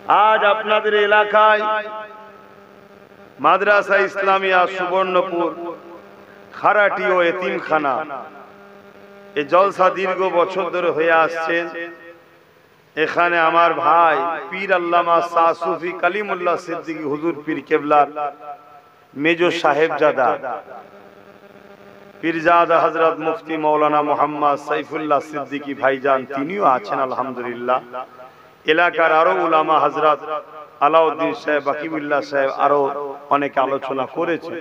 আজ আপনাদের এলাকায় মাদ্রাসা ইসলামিয়া সুবর্ণপুর খারাটি ও এতিমখানা এই জলসা দীর্ঘ বছর ধরে হয়ে আসছে। এখানে আমার ভাই পীর আল্লামা শাহ সুফি কালিমুল্লাহ সিদ্দিকী হুজুর পীর কেবলার মেজর সাহেবজাদা পীরজাদা হযরত মুফতি মাওলানা মোহাম্মদ সাইফুল্লাহ সিদ্দিকী ভাইজান তিনিও আছেন আলহামদুলিল্লাহ। এলাকার আরো উলামা হযরত আলাউদ্দিন সাহেব, বাকিবুল্লাহ সাহেব আরো অনেকে আলোচনা করেছে।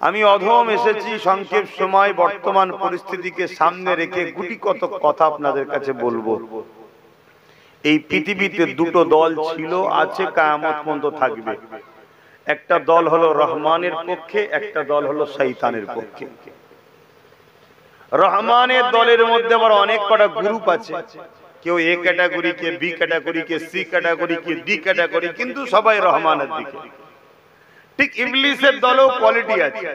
আমি অধম এসেছি সংক্ষেপ সময় বর্তমান পরিস্থিতিকে সামনে রেখে গুটি কত কথা আপনাদের কাছে বলবো। এই পৃথিবীতে দুটো দল ছিল, আছে, কিয়ামত পর্যন্ত থাকবে। একটা দল হলো রহমানের পক্ষে, একটা দল হলো শয়তানের পক্ষে। রহমানের দলের মধ্যে আবার অনেক কটা গ্রুপ আছে, কেউ এ ক্যাটাগরি, কে বি ক্যাটাগরি, কে সি ক্যাটাগরি, কে ডি ক্যাটাগরি, কিন্তু সবাই রহমানের দিকে। ঠিক ইবলিসের দলেও কোয়ালিটি আছে,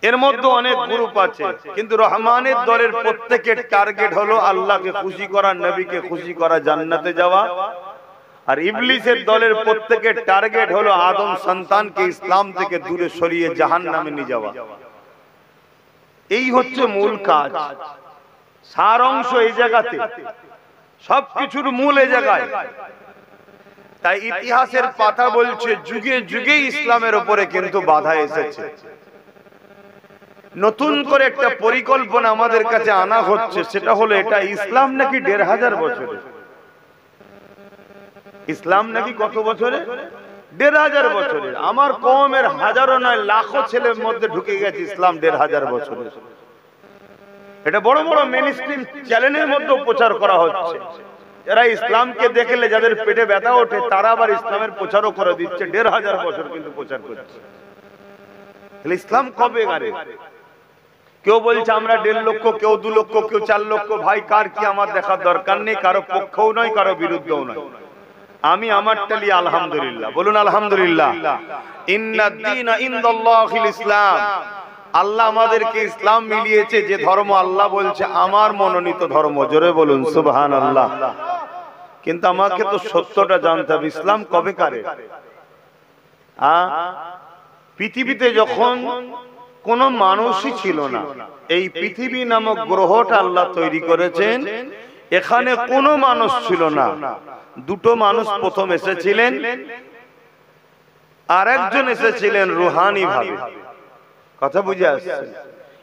এর মধ্যে অনেক গ্রুপ আছে, কিন্তু রহমানের দলের প্রত্যেকের টার্গেট হলো আল্লাহকে খুশি করা, নবীকে খুশি করা, জান্নাতে যাওয়া। আর ইবলিসের দলের প্রত্যেকের টার্গেট হলো আদম সন্তানকে ইসলাম থেকে দূরে সরিয়ে জাহান্নামে নিয়ে যাওয়া। এই হচ্ছে মূল কাজ, সার অংশ এই জায়গাতে, সবকিছুর মূল এই জায়গায়। তাই ইতিহাসের পাতা বলছে যুগে যুগে ইসলামের উপরে কিন্তু বাধা এসেছে। নতুন করে একটা পরিকল্পনা আমাদের কাছে আনা হচ্ছে, সেটা হলো এটা ইসলাম নাকি ১৫০০ বছরে। ইসলাম নাকি কত বছরে? ১৫০০ বছরে। আমার কওমের হাজারো নয় লাখো ছেলের মধ্যে ঢুকে গেছে ইসলাম ১৫০০ বছরে। এটা বড় বড় মেইনস্ট্রিম চ্যানেলের মধ্যে প্রচার করা হচ্ছে। যারা ইসলামকে দেখলে যাদের পেটে ব্যথা ওঠে তারা আবার ইসলামের প্রচারও করে দিচ্ছে। ১৫০০ বছর কিন্তু প্রচার করছে। ইসলাম কবে গারে? কেউ বলছে আমরা ১.৫ লক্ষ, কেউ ২ লক্ষ, কেউ ৪ লক্ষ। ভাই কার কি আমার দেখার দরকার নেই, কারো পক্ষও নয়, কারো বিরুদ্ধেও নয়। আমি আমারটা নিয়ে আলহামদুলিল্লাহ, বলুন আলহামদুলিল্লাহ। ইন্নাদ দীনা ইনদাল্লাহিল ইসলাম। আল্লাহ আমাদেরকে ইসলাম মিলিয়েছে, যে ধর্ম আল্লাহ বলছে আমার মনোনীত ধর্ম। জোরে বলুন সুবহানাল্লাহ। কিন্তু আমাকে তো সত্যটা জানতে হবে, ইসলাম কবে কারে? পৃথিবীতে যখন কোন মানুষই ছিল না, এই পৃথিবী নামক গ্রহটা আল্লাহ তৈরি করেছেন, এখানে কোনো মানুষ ছিল না। দুটো মানুষ প্রথম এসেছিলেন, আর একজন এসেছিলেন রুহানি ভাবে। কথা বুঝে আসছে?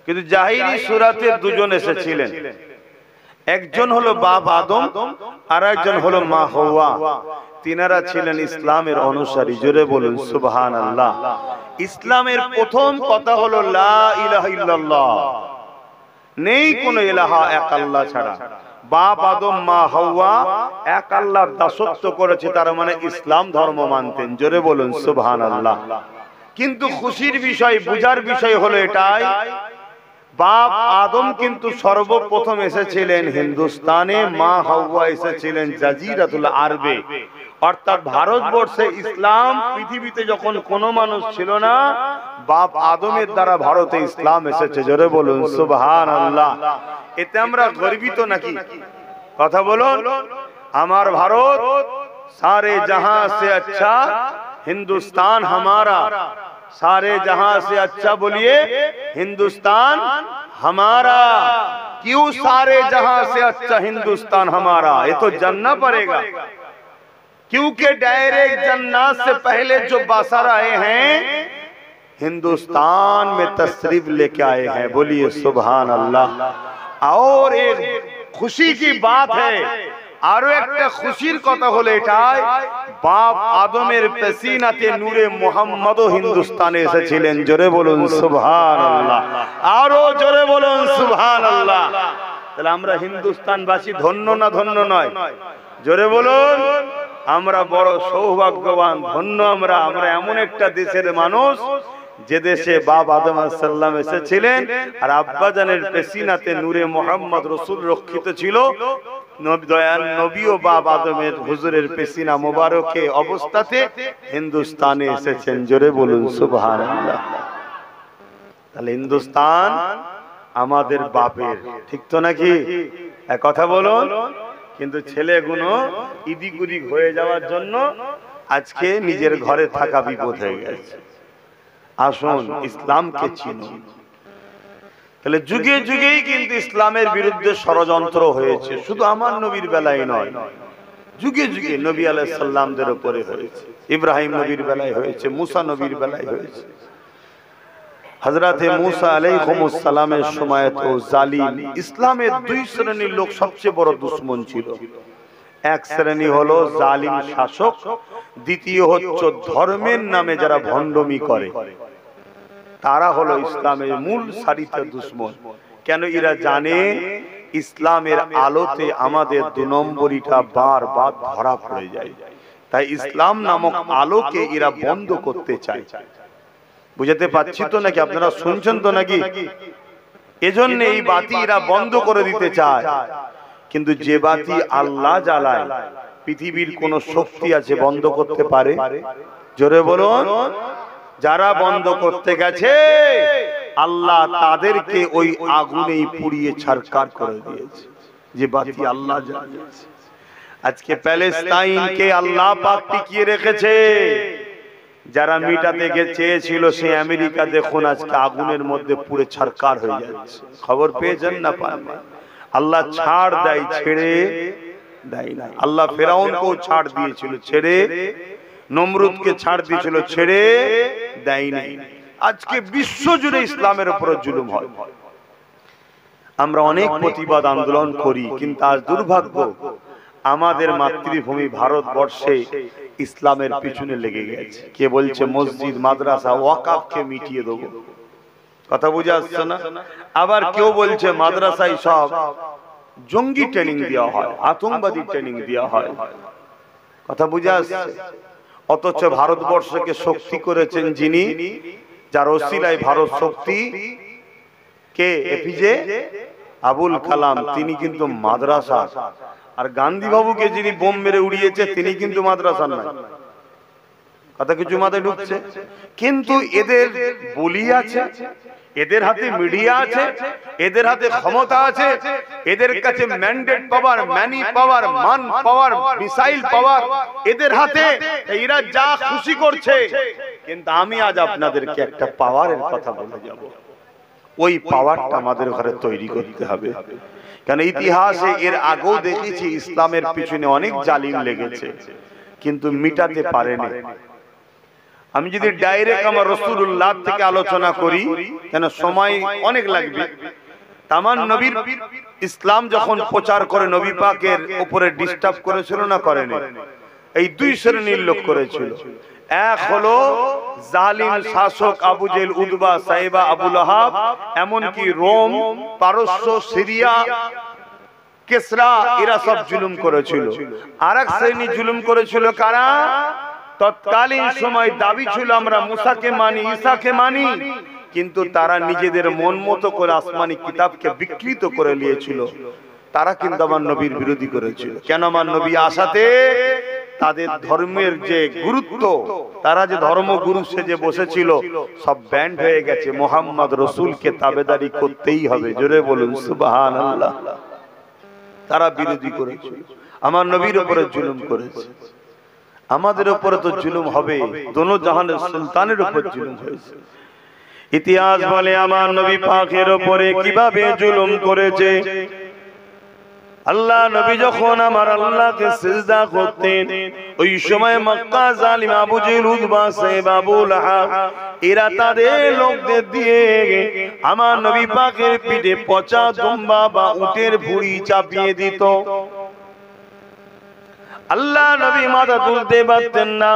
কিন্তু জাহিরি সূরাতে দুজন এসেছিলেন, একজন হলো বাপ আদম, আর একজন হলো মা হাওয়া। তিনারা ছিলেন ইসলামের অনুসারী। জোরে বলুন সুবহানাল্লাহ। ইসলামের প্রথম কথা হলো লা ইলাহা ইল্লাল্লাহ, নেই কোন ইলাহা এক আল্লাহ ছাড়া। বাপ আদম মা হাওয়া এক আল্লাহর দাসত্ব করেছে, তার মানে ইসলাম ধর্ম মানতেন। জোরে বলুন সুবহানাল্লাহ। কিন্তু খুশির বিষয়, বুঝার বিষয় হলো এটাই, বাপ আদম কিন্তু সর্বপ্রথম এসেছিলেন হিন্দুস্তানে, মা হাওয়া এসেছিলেন জাজিরাতুল আরবে, অর্থাৎ ভারতবর্ষে। ইসলাম পৃথিবীতে যখন কোনো মানুষ ছিল না, বাপ আদমের দ্বারা ভারতে ইসলাম এসেছে। জোরে বলুন সুবহানাল্লাহ। এতে আমরা গর্বিত নাকি? কথা বলুন। আমার ভারত সারে জাহাं से अच्छा, हिंदुस्तान हमारा। सारे जहां से अच्छा बोलिए, हिंदुस्तान हमारा। क्यों सारे जहां से अच्छा हिंदुस्तान हमारा? ये तो जानना पड़ेगा, क्योंकि डायरेक्ट जन्नत से पहले जो बसर आए हैं हिंदुस्तान में तशरीफ लेके आए हैं। बोलिए सुभान अल्लाह। और एक खुशी की बात है, আরো একটা খুশির কথা হলো এটাই, বাপ আদমের পেশিনাতে নূরে মুহাম্মদও হিন্দুস্তানে এসেছিলেন। জোরে বলুন সুবহানাল্লাহ। আরো জোরে বলুন সুবহানাল্লাহ। তাহলে আমরা হিন্দুস্তানবাসী ধন্য না ধন্য নয়? জোরে বলুন। আমরা বড় সৌভাগ্যবান, ধন্য আমরা। আমরা এমন একটা দেশের মানুষ যে দেশে বাপ আদম আলাইহিস সালাম এসেছিলেন, আর আব্বাজানের পেশিনাতে নূরে মুহাম্মদ রাসূল রক্ষিত ছিল। দয়াল নবী ও বাপ আদমের হুজুরের পেশিনা মোবারকে অবস্থাতে হিন্দুস্তানে এসেছেন। জোরে বলুন সুবহানাল্লাহ। তাহলে হিন্দুস্তান আমাদের বাপের, ঠিক তো নাকি? এক কথা বলুন, কিন্তু ছেলেগুলো ইদিক উদিক হয়ে যাওয়ার জন্য আজকে নিজের ঘরে থাকা বিপদ হয়ে গেছে। আসুন ইসলামকে চিনুন। তাহলে যুগে যুগেই কিন্তু ইসলামের বিরুদ্ধে ষড়যন্ত্র হয়েছে, শুধু আমার নবীর বেলায় নয়, যুগে যুগে নবী আলাইহিস সালামদের উপরে হয়েছে। ইব্রাহিম নবীর বেলায় হয়েছে, মুসা নবীর বেলায় হয়েছে। হযরতে মুসা আলাইহিস সালামের সময় তো জালিম ইসলামের দুই শ্রেণীর লোক সবচেয়ে বড় দুশমন ছিল। এক শ্রেণী হলো জালিম শাসক, দ্বিতীয় হচ্ছে ধর্মের নামে যারা ভণ্ডামি করে, তারা হলো ইসলামের মূল সারিতে দুশমন। কেন? এরা জানে ইসলামের আলোতে আমাদের 2 নম্বরিটা বারবার ধরা পড়ে যায়, তাই ইসলাম নামক আলোকে এরা বন্ধ করতে চায়। বুঝাতে পারছি তো নাকি? আপনারা শুনছেন তো নাকি? এজন্য এই বাতি এরা বন্ধ করে দিতে চায়। কিন্তু যে বাতি আল্লাহ জ্বালায়, পৃথিবীর কোন শক্তি আছে বন্ধ করতে পারে? জোরে বলুন। যারা বন্ধ করতে গেছে আল্লাহ তাদেরকে ওই আগুনেই পুড়িয়ে ছারখার করে দিয়েছে, যে বাতি আল্লাহ জ্বালিয়েছে। আজকে প্যালেস্তাইনকে আল্লাহ পাক টিকিয়ে রেখেছে। যারা মিটাতে চেয়েছিল সে আমেরিকা দেখুন আজকে আগুনের মধ্যে পুড়ে ছারখার হয়ে যাচ্ছে। খবর পেয়েছেন না? পান আল্লাহ ছাড় দেয়, ছেড়ে দেয় না। আল্লাহ ফেরাউনকেও ছাড় দিয়েছিল, ছেড়ে, নমরুদকে ছাড় দিয়েছিল, ছেড়ে দেয় নাই। আজকে বিশ্ব জুড়ে ইসলামের উপর জুলুম হয়। আমরা অনেক প্রতিবাদ আন্দোলন করি, কিন্তু আজ দুর্ভাগ্য আমাদের মাতৃভূমি ভারতবর্ষে ইসলামের পিছনে লেগে গেছে। কে বলছে মসজিদ মাদ্রাসা ওয়াকাফকে মিটিয়ে দেবো, কথা বুঝে আসছে না? আবার কেউ বলছে মাদ্রাসায় সব জঙ্গি ট্রেনিং দেওয়া হয়, আতঙ্কবাদী ট্রেনিং দেওয়া হয়, কথা বুঝে আসছে? অথচ ভারতবর্ষকে শক্তি করেছেন যিনি, যার ওসিলায় ভারত শক্তি, কে? এপিজে আবুল কালাম। তিনি কিন্তু মাদ্রাসা। আর গান্ধী বাবুকে যিনি বোম মেরে উড়িয়েছে তিনি কিন্তু মাদ্রাসা নয়। কথা কিছু মাথায় ঢুকছে? কিন্তু এদের বলি আছে, এদের হাতে মিডিয়া আছে, এদের হাতে ক্ষমতা আছে, এদের কাছে ম্যান্ডেট পাওয়ার, ম্যানি পাওয়ার, মান পাওয়ার, মিসাইল পাওয়ার এদের হাতে। এরা যা খুশি করছে। কিন্তু আমি আজ আপনাদেরকে একটা পাওয়ারের কথা বলে যাব। ওই পাওয়ারটা আমাদের ঘরে তৈরি করতে হবে। কারণ ইতিহাসে এর আগেও দেখেছি ইসলামের পিছনে অনেক জালিম লেগেছে, কিন্তু মিটাতে পারেনি। আমি যদি ডাইরেক্ট আমার রাসূলুল্লাহ থেকে আলোচনা করি, কেন সময় অনেক লাগবে। তামান নবীর ইসলাম যখন প্রচার করে নবী পাকের উপরে ডিস্টার্ব করেছিল না করেনি? এই দুই শ্রেণীর লোক করেছিল। এক হলো জালিম শাসক আবু জেহেল, উতবা, সাইবা, আবু লাহাব, এমনকি রোম, পারস্য, সিরিয়া, কিসরা, এরা সব জুলুম করেছিল। আরেক শ্রেণী জুলুম করেছিল কারা? তৎকালীন সময় দাবি ছিল আমরা মুসাকে মানি, ঈসাকে মানি, কিন্তু তারা নিজেদের মন মতো করে আসমানি কিতাবকে বিকৃত করে নিয়েছিল। তারা কিন্তু আমার নবীর বিরোধী করেছিল। কেন? আমার নবী আসাতে তাদের ধর্মের যে গুরুত্ব, তারা যে ধর্মগুরু সেজে বসেছিল, সব ব্যান্ড হয়ে গেছে। মুহাম্মদ রাসূলকে তাবেদারি করতেই হবে। জোরে বলুন সুবহানাল্লাহ। তারা বিরোধী করেছিল, আমার নবীর উপরে জুলুম করেছে। আমাদের উপরে তো জুলুম হবে, দোনো জাহানের সুলতানের উপর জুলুম হয়েছে। ইতিহাস বলে আমার নবী পাকের উপরে কিভাবে জুলুম করেছে। আল্লাহ নবী যখন আমার আল্লাহকে সিজদা করতেন, ওই সময় মক্কা জালিম আবু জেহেল, উতবা, সাইবা, আবু লাহাব এরা তাদের লোকদের দিয়ে আমার নবী পাকের পিঠে পচা দুম্বা বা উটের ভুঁড়ি চাপিয়ে দিত। আল্লাহ নবী মাথা তুলতে পারতেন না।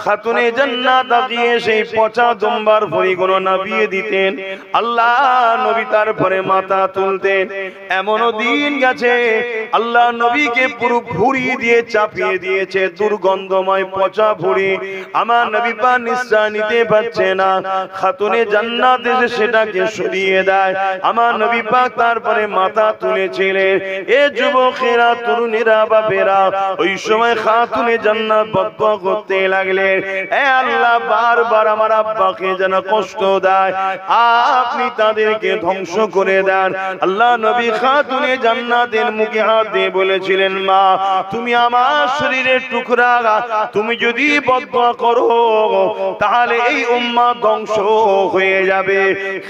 খাতুনে জান্নাত তাকিয়ে সেই পচা দুম্বার ভুঁড়িগুলো নাবিয়ে দিতেন। আল্লাহ নবী তারপরে মাথা তুলতেন। এমনও দিন গেছে আল্লাহ নবীকে পুরো ভুঁড়ি দিয়ে চাপিয়ে দিয়েছে, দুর্গন্ধময় পচা ভুঁড়ি। আমার নবী পাক নিঃশ্বাস নিতে পারছে না। খাতুনে জান্নাত এসে সেটাকে সরিয়ে দেয়। আমার নবী পাক তারপরে মাথা তুলেছিলেন। এ যুবকেরা, তরুণেরা, বাপেরা, ওই সময় খাতুনে জান্নাত বদদোয়া করতে লাগলেন, এ আল্লাহ, বারবার আমার আব্বাকে যেন কষ্ট দেয়, আপনি তাদেরকে ধ্বংস করে দেন। আল্লাহ নবী খাতুনে জান্নাতের মুখে হাত হাত দিয়ে বলেছিলেন, মা তুমি আমার শরীরের টুকরা, তুমি যদি বদদোয়া করো তাহলে এই উম্মাহ ধ্বংস হয়ে যাবে।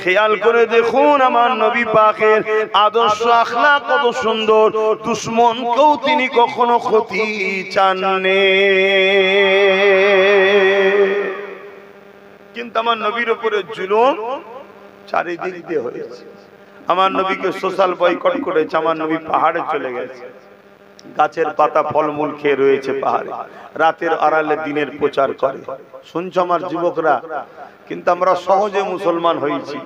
খেয়াল করে দেখুন আমার নবী পাকের আদর্শ আখলাক কত সুন্দর। দুশমনকেও তিনি কখনো ক্ষতি চাননি। কিন্তু আমার নবীর উপরে জুলুম চারিদিক দিয়ে হয়েছে। আমার নবীকে সোশ্যাল বয়কট করেছে। আমার নবী পাহাড়ে চলে গেছে, গাছের পাতা ফলমূল খেয়ে রয়েছে পাহাড়ে, রাতের আড়ালে দিনের প্রচার করে। শুনছো আমার যুবকরা? কিন্তু আমরা সহজে মুসলমান হয়েছি,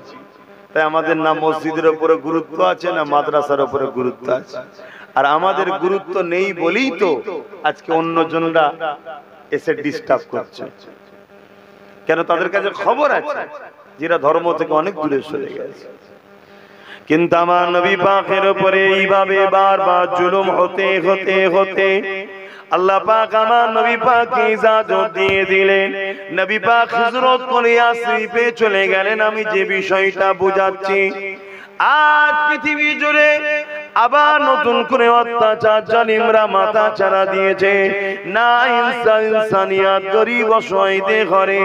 তাই আমাদের না মসজিদের উপরে গুরুত্ব আছে না মাদ্রাসার উপরে গুরুত্ব আছে। আর আমাদের গুরুত্ব নেই বলেই তো আজকে অন্যজনরা এসে ডিস্টার্ব করছে। কেন? তাদের কাছে খবর আছে যারা ধর্ম থেকে অনেক দূরে সরে গেছে। কিন্তু আমার নবী পাকের উপরে এইভাবে বারবার জুলুম হতে হতে হতে আল্লাহ পাক আমার নবী পাককে ইজাজত দিয়ে দিলেন। নবী পাক হিজরত করে ইয়াসরিবে চলে গেলেন। আমি যে বিষয়টা বুঝাচ্ছি, আজ পৃথিবী জুড়ে আবার নতুন করে অত্যাচার জালিমরা মাথা চারা দিয়েছে। না ইনসানিয়াত গরিব অসহায়দের ঘরে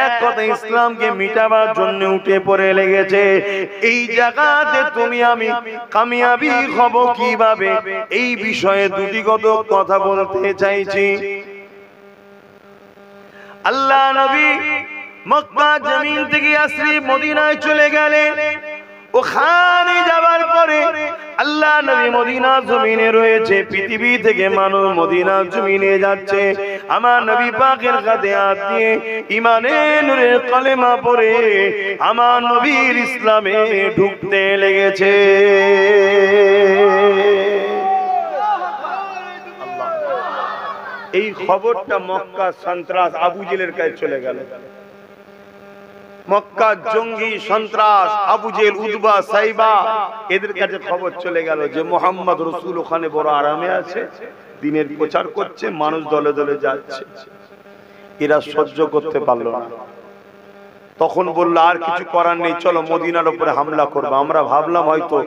এক কথা ইসলামকে মিটাবার জন্য উঠে পড়ে লেগেছে। এই জায়গাতে তুমি আমি কামিয়াবি হব কিভাবে, এই বিষয়ে দুটি কথা বলতে চাইছি। আল্লাহ নবী মক্কা জমিন থেকে ইয়াসরিব মদিনায় চলে গেলেন। ওখানে যাবার পরে আল্লাহ নবী মদিনা জমিনে রয়েছে, পৃথিবী থেকে মানুষ মদিনা জমিনে যাচ্ছে। আমার নবী পাকের কাঁধে হাত দিয়ে ঈমানের নূরের কলেমা পড়ে আমার নবীর ইসলামে ঢুকতে লেগেছে। এই খবরটা মক্কা সন্ত্রাস আবু জেলের কাছে চলে গেল। মক্কা জঙ্গি সন্ত্রাস আবু জেল, উতবা, সাইবা, এদের কাছে খবর চলে গেল যে মুহাম্মদ রাসূল ওখানে বড় আরামে আছে, দ্বীনের প্রচার করছে, মানুষ দলে দলে যাচ্ছে। এরা সহ্য করতে পারলো না। তখন বললো আর কিছু করার নেই, চলো মদিনার উপরে হামলা করবো। আমরা ভাবলাম হয়তো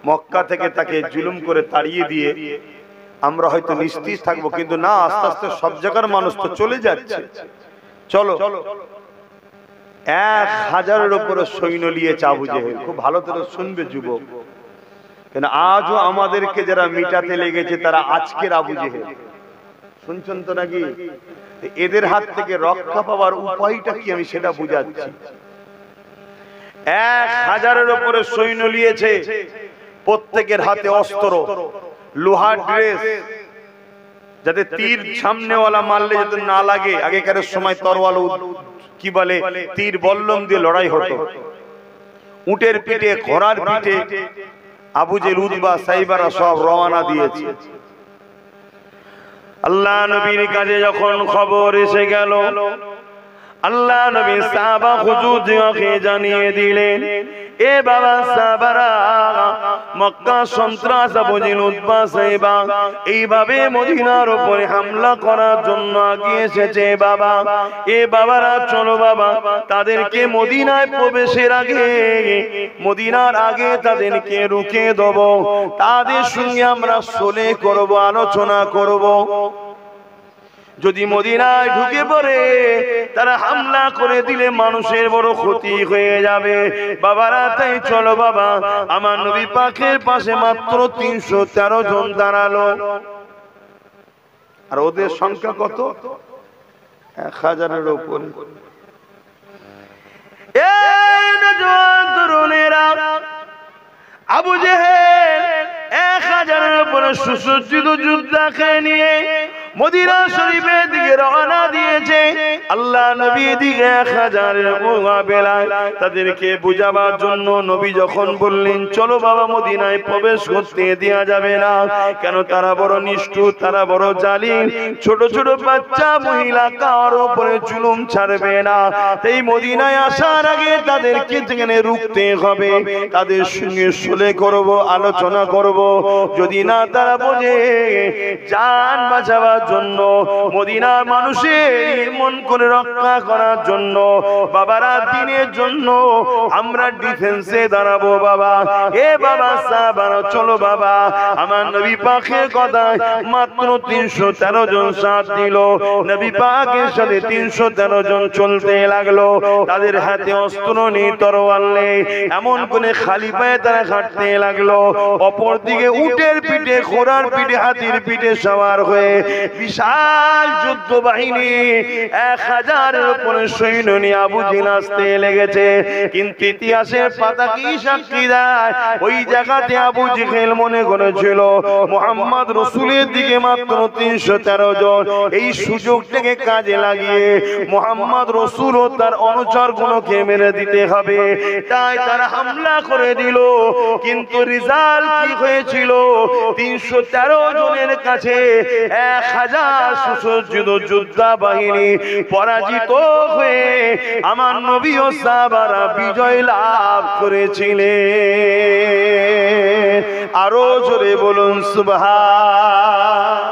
মক্কা থেকে তাকে জুলুম করে তাড়িয়ে দিয়ে আমরা হয়তো নিস্তেজ থাকবো, কিন্তু না, আস্তে আস্তে সব জায়গার মানুষ তো চলে যাচ্ছে। চলো 1000-এর উপরে সৈন্য নিয়েছে আবু জেহেল। খুব ভালো করে শুনবে যুবক, কেন আজও আমাদেরকে যারা মিটাতে লেগেছে তারা আজকের আবু জেহেল। শুনছেন তো নাকি? এদের হাত থেকে রক্ষা পাওয়ার উপায়টা কি আমি সেটা বুঝাচ্ছি। 1000-এর উপরে সৈন্য নিয়েছে, প্রত্যেকের হাতে অস্ত্র, লোহার ড্রেস, যাতে তীর সামনেওয়ালা মারলে যাতে না লাগে। আগেকার সময় তরোয়াল কি বলে তীর বল্লম দিয়ে লড়াই হতো। উটের পিঠে, ঘোড়ার পিঠে আবু জেল, উতবা, সাইবারা সব রওনা দিয়েছে। আল্লাহ নবীর কাছে যখন খবর এসে গেল, আল্লাহ নবী সাহাবা হুজুরকে জানিয়ে দিলেন, এ বাবা সাহাবারা, মক্কা সন্ত্রাস আবু জেল, উতবা, সাইবা এইভাবে মদিনার উপরে হামলা করার জন্য এগিয়ে এসেছে। বাবা, এ বাবারা চলো বাবা, তাদেরকে মদিনায় প্রবেশের আগে, মদিনার আগে তাদেরকে রুখে দেব, তাদের সঙ্গে আমরা সুলহ করব, আলোচনা করব। যদি মদিনায় ঢুকে পড়ে তারা হামলা করে দিলে মানুষের বড় ক্ষতি হয়ে যাবে। বাবারা, তাই চলো বাবা। আমার নবী পাকের পাশে মাত্র 313 জন দাঁড়ালো। আর ওদের সংখ্যা কত? 1000-এর উপরে। তরুণেরা আবু জেহেল 1000-এর উপরে সুসজ্জিত যোদ্ধাকে নিয়ে মদিনা শরীফের দিকে রওনা দিয়েছে। আল্লাহ নবী দিকে 1000-এর মোকাবেলায় তাদেরকে বুঝাবার জন্য নবী যখন বললেন চলো বাবা মদিনায় প্রবেশ করতে দেয়া যাবে না, কেন তারা বড় নিষ্ঠুর, তারা বড় জালিম, ছোট ছোট বাচ্চা মহিলা কারোর উপরে জুলুম ছাড়বে না। তাই মদিনায় আসার আগে তাদেরকে যেখানে রুখতে হবে, তাদের সঙ্গে সুলহ করব, আলোচনা করব। যদি না তারা বোঝে, জান বাঁচাবার জন্য, মদিনার মানুষের মন করে রক্ষা করার জন্য, বাবারা দিনের জন্য আমরা ডিফেন্সে দাঁড়াবো বাবা। এ বাবা সাহাবারা চলো বাবা, আমার নবী পাকের কথা মাত্র 313 জন সাথ দিল। নবী পাকের সাথে 313 জন চলতে লাগলো। তাদের হাতে অস্ত্র নেই, তরোয়াল নেই, এমন করে খালি পায়ে তারা হাঁটতে লাগলো। অপরদিকে উটের পিঠে, ঘোড়ার পিঠে, হাতির পিঠে সওয়ার হয়ে বিশাল যুদ্ধ বাহিনী 1000-এর উপরে সৈন্য নিয়ে আবু জেহেল আসতে লেগেছে। কিন্তু ইতিহাসের পাতা কি সাক্ষী দেয়, ওই জায়গাতে আবু জেহেল মনে করেছিল মুহাম্মদ রাসূলের দিকে মাত্র 313 জন, এই সুযোগটাকে কাজে লাগিয়ে মুহাম্মদ রাসূল ও তার অনুচরগুলোকে মেরে দিতে হবে, তাই তারা হামলা করে দিল। কিন্তু রেজাল্ট কি হয়েছিল? 313 জনের কাছে 1000 সুসজ্জিত যোদ্ধা বাহিনী পরাজিত হয়ে আমার নবী ও সাহাবারা বিজয় লাভ করেছিলেন। আরো জোরে বলুন সুবহান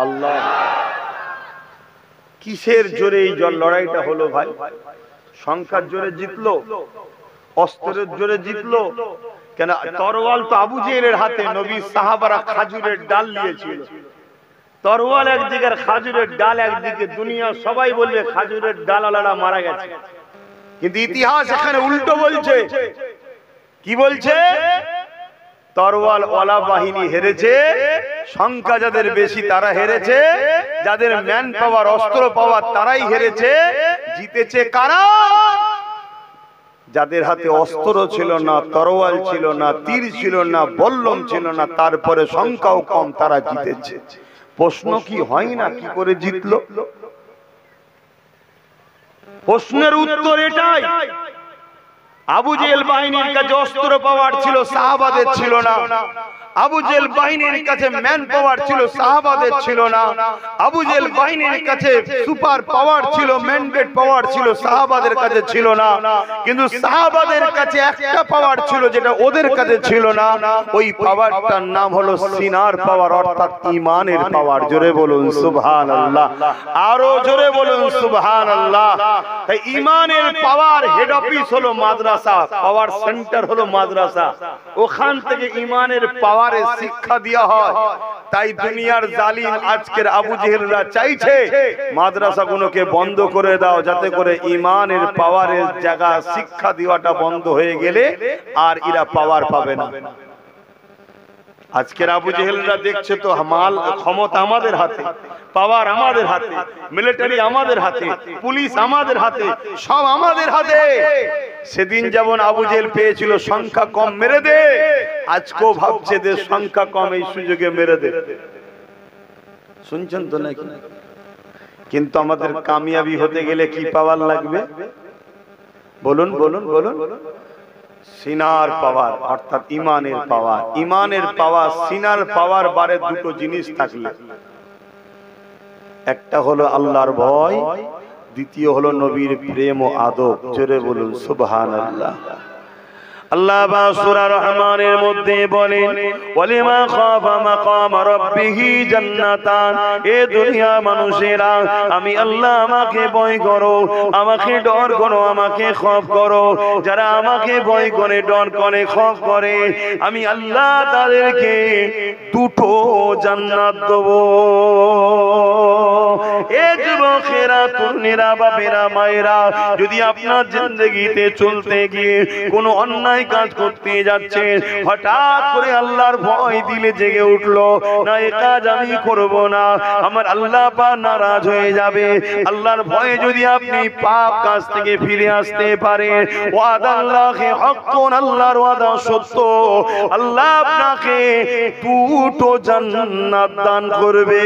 আল্লাহ। কিসের জোরে এই লড়াইটা হলো ভাই? সংখ্যার জোরে জিতলো? অস্ত্রের জোরে জিতলো? কেন তরোয়াল তো আবু জেহেলের হাতে, নবী সাহাবারা খাজুরের ডাল নিয়েছিল। তরোয়াল একদিকে আর খাজুরের ডাল একদিকে, দুনিয়া সবাই বলবে খাজুরের ডাল আলাদা মারা গেছে, কিন্তু ইতিহাস এখানে উল্টো বলছে। কি বলছে? তরোয়াল ওয়ালা বাহিনী হেরেছে, সংখ্যা যাদের বেশি তারা হেরেছে, যাদের ম্যান পাওয়ার, অস্ত্র পাওয়ার তারাই হেরেছে। জিতেছে কারা? যাদের হাতে অস্ত্র ছিল না, তরোয়াল ছিল না, তীর ছিল না, বল্লম ছিল না, তারপরে সংখ্যাও কম, তারা জিতেছে। প্রশ্ন কি হয় না কি করে জিতলো? প্রশ্নের উত্তর এটাই, আবু জেহেল বাহিনীর কাছে অস্ত্র পাওয়ার ছিল, সাহাবাদের ছিল না। আবু জেহেল বাহিনীর কাছে ম্যান পাওয়ার ছিল, সাহাবাদের ছিল না। আবু জেহেল বাহিনীর কাছে সুপার পাওয়ার ছিল, ম্যান্ডেট পাওয়ার ছিল, সাহাবাদের কাছে ছিল না। কিন্তু সাহাবাদের কাছে একটা পাওয়ার ছিল যেটা ওদের কাছে ছিল না, ওই পাওয়ারটার নাম হলো সিনার পাওয়ার, অর্থাৎ ঈমানের পাওয়ার। জোরে বলুন সুবহানাল্লাহ, আরো জোরে বলুন সুবহানাল্লাহ। তাই ঈমানের পাওয়ার হেড অফিস হলো মাদ্রাসা, পাওয়ার সেন্টার হলো মাদ্রাসা, ওখান থেকে ঈমানের পাওয়ার শিক্ষা দেওয়া হয়। তাই দুনিয়ার জালিম আজকের আবু জেহেলরা চাইছে মাদ্রাসাগুলোকে বন্ধ করে দাও, যাতে করে ঈমানের পাওয়ারের জায়গা শিক্ষা দেওয়াটা বন্ধ হয়ে গেলে আর এরা পাওয়ার পাবে না। আজকের আবু জেহেলরা দেখছে তো মাল ক্ষমতা আমাদের হাতে, পাওয়ার আমাদের হাতে, মিলিটারি আমাদের হাতে, পুলিশ আমাদের হাতে, সব আমাদের হাতে। সেদিন যেমন আবু জেহেল পেয়েছিল সংখ্যা কম, মেরে দে, আজকেও ভাবছে যে সংখ্যা কম, এই সুযোগে মেরে দে। শুনছেন তো নাকি? কিন্তু আমাদের কামিয়াবি হতে গেলে কি পাওয়ার লাগবে? বলুন বলুন বলুন। সিনার পাওয়ার, অর্থাৎ ঈমানের পাওয়ার। ঈমানের পাওয়ার, সিনার পাওয়ার বারে দুটো জিনিস থাকলে, একটা হলো আল্লাহর ভয়, দ্বিতীয় হলো নবীর প্রেম ও আদব। জোরে বলুন সুবহানাল্লাহ। আল্লাহ বা সূরা রহমানের মধ্যে বলেন, ওয়ালিমা খাফা মাকাম রাব্বিহি জান্নাতান। এ দুনিয়া মানুষেরা, আমি আল্লাহ আমাকে ভয় করো, আমাকে ডর করো, আমাকে খৌফ করো। যারা আমাকে ভয় করে, ডর করে, খৌফ করে, আমি আল্লাহ তাদেরকে দুটো জান্নাত দেব। এ যুবকেরা, তরুণেরা, বাপেরা, মায়েরা, যদি আপনার জিন্দেগিতে চলতে গিয়ে কোনো অন্যায় কাজ করতে যাচ্ছেন, হঠাৎ করে আল্লাহর ভয় দিলে জেগে উঠলো, না এই কাজ আমি করব না, আমার আল্লাহ পাক নারাজ হয়ে যাবে। আল্লাহর ভয়ে যদি আপনি পাপ কাজ থেকে ফিরে আসতে পারেন, ওয়াদা আল্লাহে হক্কুন, আল্লাহর ওয়াদা সত্য, আল্লাহ আপনাকে দুটো জান্নাত দান করবে।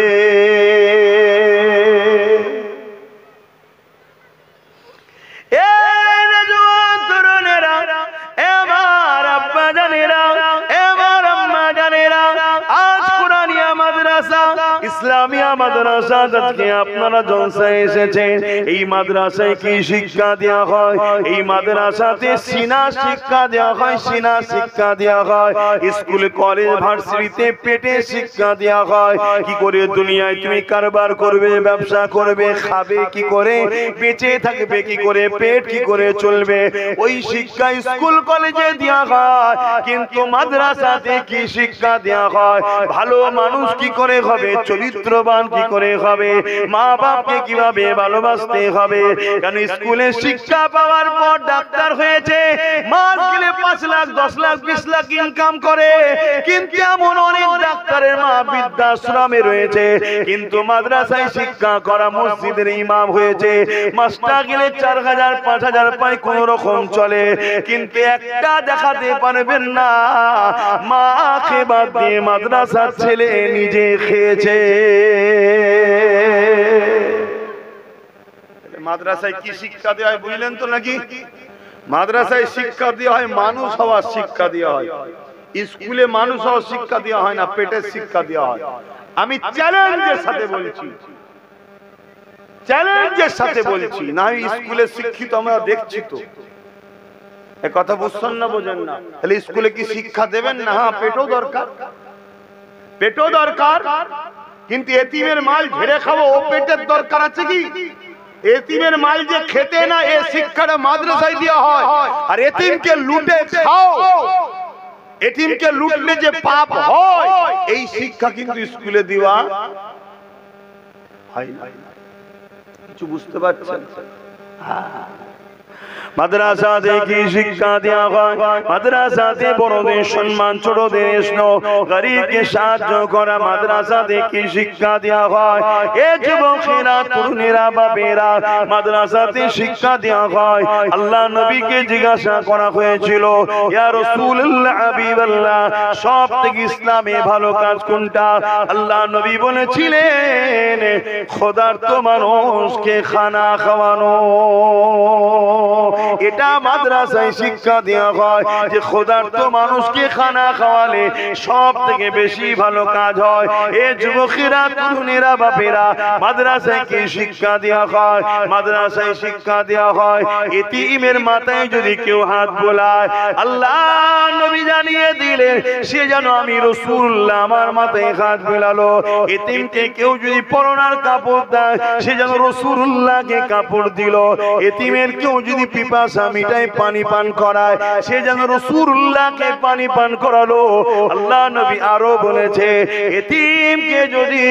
মাদ্রাসা, ইসলামিয়া মাদ্রাসা, আজকে আপনারা জলসায় এসেছেন। এই মাদ্রাসায় কি শিক্ষা দেওয়া হয়? এই মাদ্রাসাতে সিনা শিক্ষা দেওয়া হয়, সিনা শিক্ষা দেওয়া হয়। স্কুল কলেজ ভার্সিটিতে পেটে শিক্ষা দেওয়া হয়, কি করে দুনিয়ায় তুমি কারবার করবে, ব্যবসা করবে, খাবে কি করে, বেঁচে থাকবে কি করে, পেট কি করে চলবে, ওই শিক্ষা স্কুল কলেজে দেওয়া হয়। কিন্তু মাদ্রাসাতে কি শিক্ষা দেওয়া হয়? ভালো মানুষ কি করে হবে, চরিত্রবান কি করে হবে, মা বাপকে কিভাবে ভালোবাসতে হবে। কারণ স্কুলে শিক্ষা পাওয়ার পর ডাক্তার হয়েছে, মাস গেলে 5 লাখ 10 লাখ 20 লাখ ইনকাম করে। কিন্তু এমন অনেক ডাক্তারের মা বৃদ্ধাশ্রমে রয়েছে, কিন্তু মাদ্রাসায় শিক্ষা করা মসজিদের ইমাম হয়েছে, মাসটা গেলে 4000 5000 পায়, কোন রকম চলে। কিন্তু একটা দেখাতে পারবেন না মাকে বাদ দিয়ে মাদ্রাসার ছেলে নিজে খেয়েছে। মাদ্রাসায় কি শিক্ষা দেওয়া হয় বুঝলেন তো নাকি? মাদ্রাসায় শিক্ষা দেওয়া হয় মানুষ হওয়ার শিক্ষা দেওয়া হয়। স্কুলে মানুষ হওয়ার শিক্ষা দেওয়া হয় না, পেটের শিক্ষা দেওয়া হয়। আমি চ্যালেঞ্জের সাথে বলছি, চ্যালেঞ্জের সাথে বলছি, না স্কুলে শিক্ষিত আমরা দেখছি তো। এ কথা বুঝছেন না, বোঝেন না? তাহলে স্কুলে কি শিক্ষা দেবেন না? হ্যাঁ, পেটও দরকার, পেটও দরকার। কিন্তু এতিমের মাল ঝেড়ে খাবো, ও পেটের দরকার আছে কি? এতিমের মাল যে খেতে না, এই শিক্ষাটা মাদ্রাসায় দেওয়া হয়। আর এতিমকে লুটে খাও, এতিমকে লুটলে যে পাপ হয়, এই শিক্ষা কিন্তু স্কুলে দেওয়া হয় না। কিছু বুঝতে পারছেন? মাদ্রাসাতে কি শিক্ষা দেওয়া হয়? মাদ্রাসাতে বড়দের সম্মান, ছোটদের স্নেহ, গরিবকে সাহায্য করা। মাদ্রাসাতে কি শিক্ষা দেওয়া হয়? এ যুবকেরা, তরুণেরা, বাপেরা, মাদ্রাসাতে শিক্ষা দেওয়া হয়। আল্লাহ নবীকে জিজ্ঞাসা করা হয়েছিল, ইয়া রাসূলুল্লাহ, হাবিবাল্লাহ, সব থেকে ইসলামে ভালো কাজ কোনটা? আল্লাহ নবী বলেছিলেন, ক্ষুধার্ত মানুষকে খানা খাওয়ানো। এটা মাদ্রাসায় শিক্ষা দেওয়া হয় যে ক্ষুধার্ত মানুষকে খানা খাওয়ালে সব থেকে বেশি ভালো কাজ হয়। এ যুবকেরা, তরুণেরা, বাপেরা, মাদ্রাসায় কি শিক্ষা দেওয়া হয়? মাদ্রাসায় শিক্ষা দেওয়া হয় এতিমের মাথায় যদি কেউ হাত বোলায়, আল্লাহ নবী জানিয়ে দিলেন, সে যেন আমি রাসূলুল্লাহ আমার মাথায় হাত বোলালো। এতিমকে কেউ যদি পরনার কাপড় দেয়, সে যেন রাসূলুল্লাহকে কাপড় দিল। এতিমের কেউ যদি পিপাসা মিটায় পানি পান করায়, সে যেন রাসূলুল্লাহকে পানি পান করালো। আল্লাহ নবী আরো বলেছে, এতিমকে যদি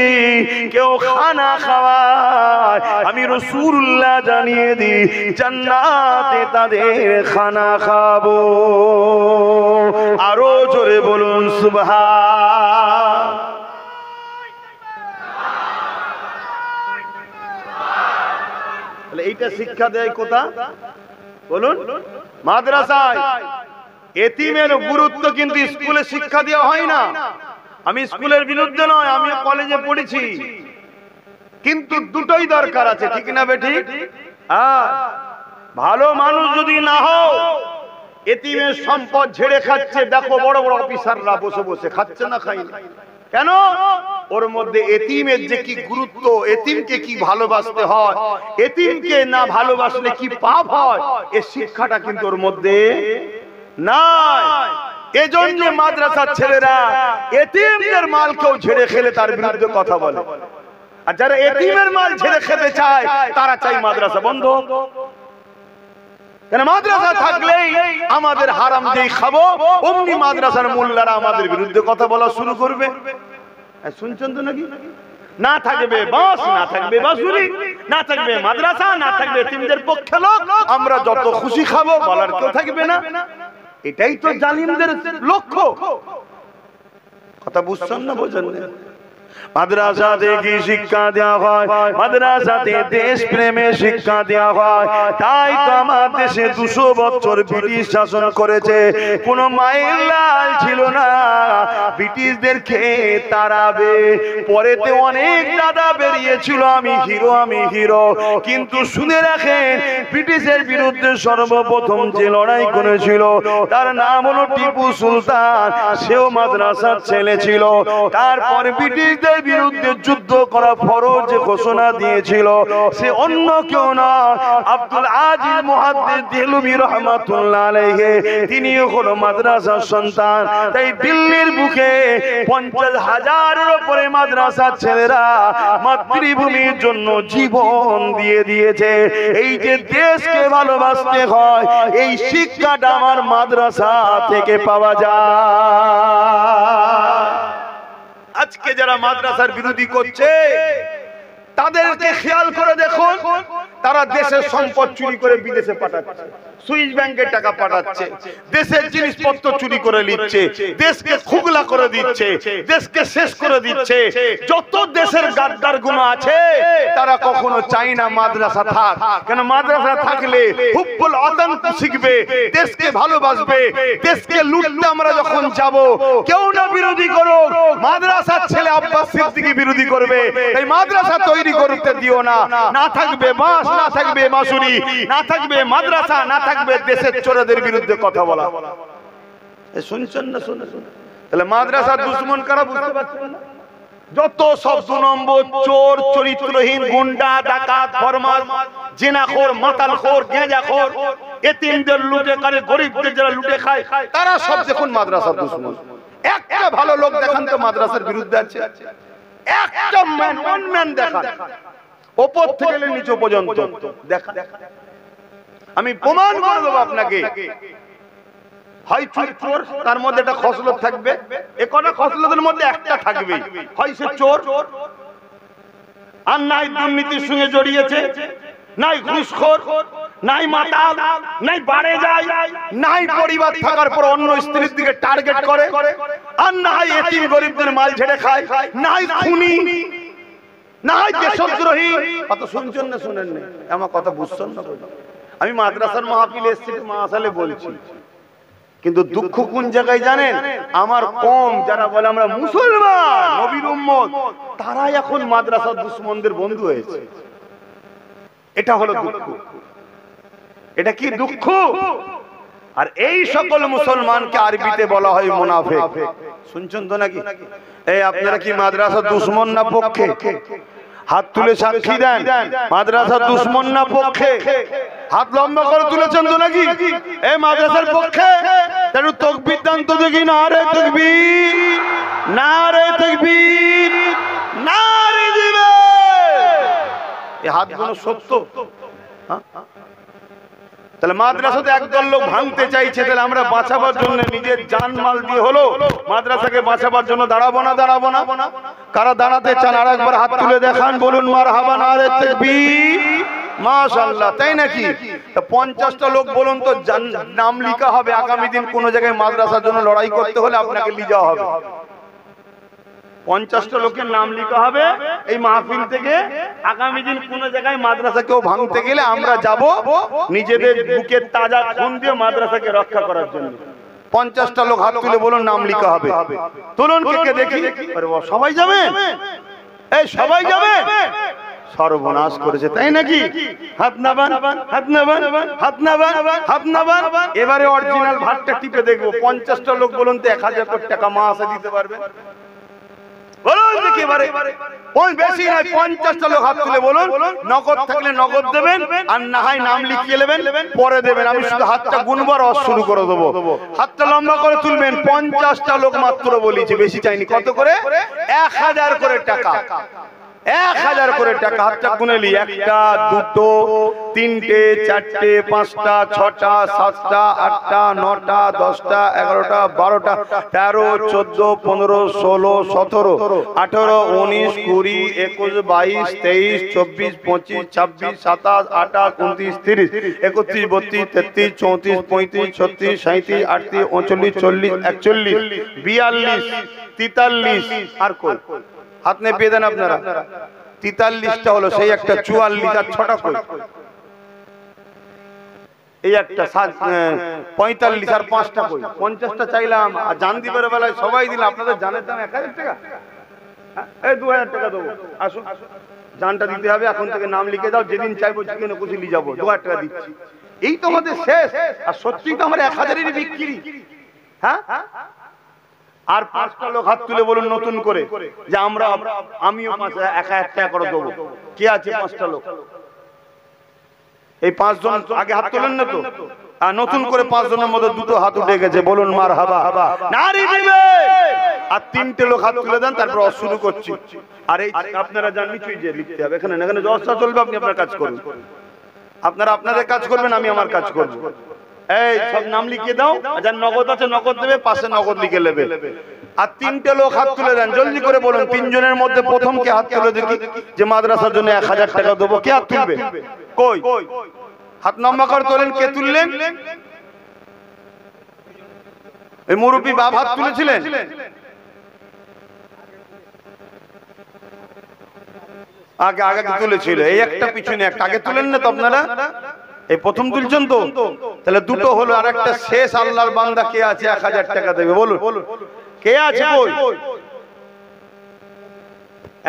কেউ খানা খাওয়ায়, আমি রাসূলুল্লাহ জানিয়ে দিই, জান্নাতে তাদের খানা খাবো। আরো জোরে বলুন সুবহান। এইটা শিক্ষা দেয় কোথা বলুন? মাদ্রাসায়। এতিমের গুরুত্ব কিন্তু স্কুলে শিক্ষা দেওয়া হয় না। আমি স্কুলের বিরুদ্ধে নয়, আমি কলেজে পড়েছি, কিন্তু দুটোই দরকার আছে, ঠিক না বেঠিক? ভালো মানুষ যদি না হও, এতিমের সম্পদ ঝেড়ে খাচ্ছে। দেখো বড় বড় অফিসাররা বসে বসে খাচ্ছে না, খাই না কেন? ওর মধ্যে এতিমের যে কি গুরুত্ব, এতিমকে কি ভালোবাসতে হয়, এতিমকে না ভালোবাসলে কি পাপ হয়, এই শিক্ষাটা কিন্তু ওর মধ্যে নাই। এজন্য মাদ্রাসার ছেলেরা এতিমদের মাল কেউ ঝেড়ে খেলে তার বিরুদ্ধে কথা বলে, আর যারা এতিমের মাল ঝেড়ে খেতে চায় তারা চাই মাদ্রাসা বন্ধ। কেন? মাদ্রাসা থাকলেই আমাদের হারাম যেই খাবো, অমনি মাদ্রাসার মোল্লারা আমাদের বিরুদ্ধে কথা বলা শুরু করবে। শুনছেন তো নাকি? না থাকবে বাস, না থাকবে বাসুরি, না থাকবে মাদ্রাসা, না থাকবে এতিমদের পক্ষে লোক, আমরা যত খুশি খাবো, বলার কেউ থাকবে না। এটাই তো জালিমদের লক্ষ্য। কথা বুঝছেন না, বোঝেন না? মাদ্রাসাতে কি শিক্ষা দেওয়া হয়? মাদ্রাসাতে দেশ প্রেমে শিক্ষা দেওয়া হয়। তাই তো আমার দেশে 200 বছর ব্রিটিশ শাসন করেছে, কোন মায়ের লাল ছিল না ব্রিটিশদেরকে তাড়াবে। পরেতে অনেক দাদা বেরিয়েছিল, আমি হিরো, আমি হিরো। কিন্তু শুনে রাখেন, ব্রিটিশের বিরুদ্ধে সর্বপ্রথম যে লড়াই করেছিল তার নাম হলো টিপু সুলতান। সেও মাদ্রাসার ছেলে ছিল। তারপর ব্রিটিশ ব্রিটিশদের বিরুদ্ধে যুদ্ধ করা ফরজ ঘোষণা দিয়েছিল সে অন্য কেউ না, আব্দুল আজিজ মুহাদ্দিস দেহলভী রাহমাতুল্লাহ আলাইহি। তিনিও হলো মাদ্রাসার সন্তান। তাই দিল্লির বুকে 50,000-এর উপরে মাদ্রাসার ছেলেরা মাতৃভূমির জন্য জীবন দিয়ে দিয়েছে। এই যে দেশকে ভালোবাসতে হয়, এই শিক্ষাটা আমার মাদ্রাসা থেকে পাওয়া যায়। আজকে যারা মাদ্রাসার বিরোধী করছে তাদেরকে খেয়াল করে দেখুন, তারা দেশের সম্পদ চুরি করে বিদেশে পাঠাচ্ছে, সুইস ব্যাংকের টাকা পাঠাচ্ছে, দেশের জিনিসপত্র চুরি করে নিচ্ছে, দেশকে খুগলা করে দিচ্ছে, দেশকে শেষ করে দিচ্ছে। যত দেশের গাদ্দার গুলো আছে তারা কখনো চায় না মাদ্রাসা থাক। কেন? মাদ্রাসা থাকলে হুব্বুল ওয়াতান শিখবে, দেশকে ভালোবাসবে। দেশকে লুটতে আমরা যখন যাব, কেউ না বিরোধী করুক, মাদ্রাসার ছেলে আব্বাস সিদ্দিকী বিরোধী করবে। তাই মাদ্রাসা তৈরি করতে দিও না। না থাকবে বাস, না থাকবে মাসুরি, না থাকবে মাদ্রাসা, না থাকবে দেশের চোরদের বিরুদ্ধে কথা বলা। শুনছেন না? শুনে তাহলে মাদ্রাসার দুশমন কারা বুঝতে পারছেন না? যত সব 2 নম্বর চোর, চরিত্রহীন, গুন্ডা, ডাকাত, ফরমাল, জিনাখোর, মাতালখোর, গেঁজাখোর, এতিমদের লুটে করে, গরিবদের যারা লুটে খায়, তারা সব দেখুন মাদ্রাসার দুশমন। একটা ভালো লোক দেখান তো মাদ্রাসার বিরুদ্ধে আছে? একটা ম্যান, ওয়ান ম্যান দেখান, উপর থেকে নিচে পর্যন্ত দেখা। আমি প্রমাণ করে দেবো আপনাকে। হয় চোর, তার মধ্যে একটা খসলত থাকবে, একটা খসলতের মধ্যে একটা থাকবে, হয় সে চোর, আর নাই দুর্নীতির সঙ্গে জড়িয়েছে, নাই ঘুষখোর, নাই মাতাল, নাই বাড়ে যায়, নাই পরিবার থাকার পর অন্য স্ত্রীর দিকে টার্গেট করে, আর নাই এতিম গরিবদের মাল ঝেড়ে খায়, নাই খুনি, নাই দেশদ্রোহী। কথা শুনছেন না? শুনেন না? আমার কথা বুঝছেন না? আমি মাদ্রাসার মাহফিলে এসেছি, মাসালে বলছি, কিন্তু দুঃখ কোন জায়গায় জানেন? আমার কম যারা বলে আমরা মুসলমান, নবীর উম্মত, তারাই এখন মাদ্রাসার দুশমনদের বন্ধু হয়েছে। এটা হলো দুঃখ। এটা কি দুঃখ? আর এই সকল মুসলমানকে আরবিতে বলা হয় মুনাফিক। শুনছেন তো নাকি? এই আপনারা কি মাদ্রাসার দুশমন না পক্ষে? হাত তুলে সাক্ষী দেন, মাদ্রাসার দুশমন না পক্ষে? হাত লম্বা করে তুলেছেন তো নাকি? এই মাদ্রাসার পক্ষে? তাহলে তাকবীর দান তো দেখি। নারে তাকবীর, নারে তাকবীর, নারে দিবে। এই হাতগুলো সত্য? তাহলে মাদ্রাসাতে একদল লোক ভাঙতে চাইছে, তাহলে আমরা বাঁচাবার জন্য নিজের জানমাল দিয়ে হলো মাদ্রাসাকে বাঁচাবার জন্য দাঁড়াবো না? দাঁড়াবো না? কারা দাঁড়াতে চান আর একবার হাত তুলে দেখান, বলুন মারহাবা, নারে তাকবীর, মাশাআল্লাহ। তাই নাকি? 50টা লোক বলুন তো নাম লিখা হবে আগামী দিন কোন জায়গায় মাদ্রাসার জন্য লড়াই করতে হলে আপনাকে নিয়ে যাওয়া হবে। 50টা লোকের নাম লিখা হবে এই মাহফিল থেকে। আগামী দিন কোন জায়গায় মাদ্রাসা কেউ ভাঙতে গেলে আমরা যাব নিজেদের বুকের তাজা খুন দিয়ে মাদ্রাসাকে রক্ষা করার জন্য। 50টা লোক হাত তুলে বলুন নাম লিখা হবে। তুলুন কে দেখি। আরে বাবা, সবাই যাবে? এই সবাই যাবে? সর্বনাশ করেছে, তাই নাকি? হাত নাবান, হাত নাবান, হাত নাবান, হাত নাবান। এবারে অরিজিনাল ভাতটা টিপে দেখবো। 50টা লোক বলুন তো 1000 কোটি টাকা মাসে দিতে পারবে? বলুন দেখি এবারে। কোন বেশি নয়, 50টা লোক হাত তুলে বলুন। নগদ থাকলে নগদ দেবেন, আর না হয় নাম লিখিয়ে নেবেন, পরে দেবেন। আমি শুধু হাতটা গুনবো আর শুরু করে দেবো। হাতটা লম্বা করে তুলবেন। 50টা লোক মাত্র বলেছি, বেশি চাইনি। কত করে? 1000 করে টাকা। 1000 করে টাকা। হাতটা গুনে নি। 1টা, 2টো, 3টে, 4টে, 5টা, 6টা, 7টা, 8টা, 9টা, 10টা, 11টা, 12টা, 13, 14, 15, 16, 17, 18, 19, 20, 21, 22, 23, 24, 25, 26, 27, 28, 29, 30, 31, 32, 33, 34, 35, 36, 37, 38, 39, 40, 41, 42, 43 আর কই হাত নে পেয়ে দেন আপনারা। 43টা হলো, সেই একটা 44 আর 6টা কই? এই একটা 45 আর 5টা কই? 50টা চাইলাম আর জান দিবার বেলায় সবাই দিলাম। আপনাদের জানের দাম 1000 টাকা। এই 2000 টাকা দেবো। আসুন, জানটা দিতে হবে। এখন থেকে নাম লিখে দাও, যেদিন চাইবো চিকেন কুচি নিয়ে যাবো। 2000 টাকা দিচ্ছি। এই তো আমাদের শেষ। আর সত্যিই তো আমার 1000-এরই বিক্রি। হ্যাঁ, আর 5টা লোক হাত তুলে বলুন নতুন করে যে আমিও 1000 টাকা করে দেবো। কে আছে 5টা লোক? এই 5 জন আগে হাত তোলেন না তো, আর নতুন করে 5 জনের মধ্যে 2টো হাত উঠে গেছে, বলুন মারহাবা। নারী দিবে। আর 3টে লোক হাত তুলে দেন, তারপর শুরু করছি। আর এই আপনারা জান নিচুই যে লিখতে হবে, এখানে জলসা চলবে, আপনি আপনার কাজ করুন, আপনারা আপনাদের কাজ করবেন, আমি আমার কাজ করব। এই সব নাম লিখিয়ে দাও, যার নগদ আছে নগদ দেবে, পাশে নগদ লিখে নেবে। আর 3টে লোক হাত তুলে দেন, জলদি করে বলুন। 3 জনের মধ্যে প্রথম কে হাত তুলে দেখি যে মাদ্রাসার জন্য 1000 টাকা দেবো? কে হাত তুলবে? কই হাত লম্বা করে তোলেন। কে তুললেন? এই মুরব্বী বাপ হাত তুলেছিলেন? আগে আগে তুলেছিল, এই একটা পিছনে একটা। আগে তুলেন না তো আপনারা? এই প্রথম তুলছেন তো, তাহলে 2টো হলো। আর একটা শেষ আল্লাহর বান্দা কে আছে 1000 টাকা দেবে? বলুন কে আছে? কই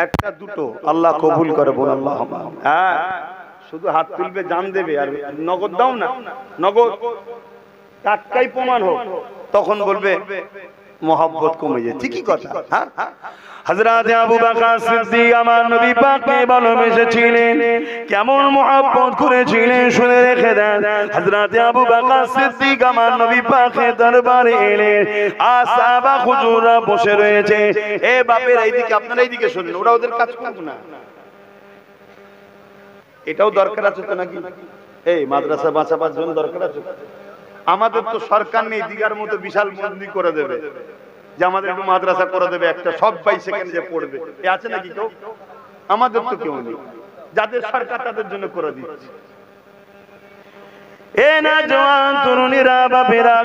একটা 2টো আল্লাহ কবুল করে, বলুন আল্লাহুম্মা। হ্যাঁ, শুধু হাত তুলবে, জান দেবে। আর নগদ দাও না, নগদ টাটকাই প্রমাণ হোক, তখন বলবে মোহাব্বত কমে যায়। ঠিকই কথা। হ্যাঁ, হযরত আবু বকর সিদ্দিক আমার নবী পাককে ভালোবেসেছিলেন, কেমন মোহাব্বত করেছিলেন শুনে রেখে দেন। হযরত আবু বকর সিদ্দিক আমার নবী পাকের দরবারে এলেন, আর সাহাবা হুজুররা বসে রয়েছে। এ বাপের এইদিকে, আপনারা এইদিকে শুনুন, ওরা ওদের কাজ করুক না। এটাও দরকার আছে তো নাকি? এই মাদ্রাসা বাঁচাবার জন্য দরকার আছে। আমাদের তো সরকার নেই দিঘার মতো বিশাল মন্দির করে দেবে, যে আমাদের একটু মাদ্রাসা করে দেবে একটা, সব 22 সেকেন্ডে পড়বে। এ আছে নাকি কেউ? আমাদের তো কেউ নেই। যাদের সরকার তাদের জন্য করে দিচ্ছে। এ না জওয়ান তরুণীরা, বাপেরা,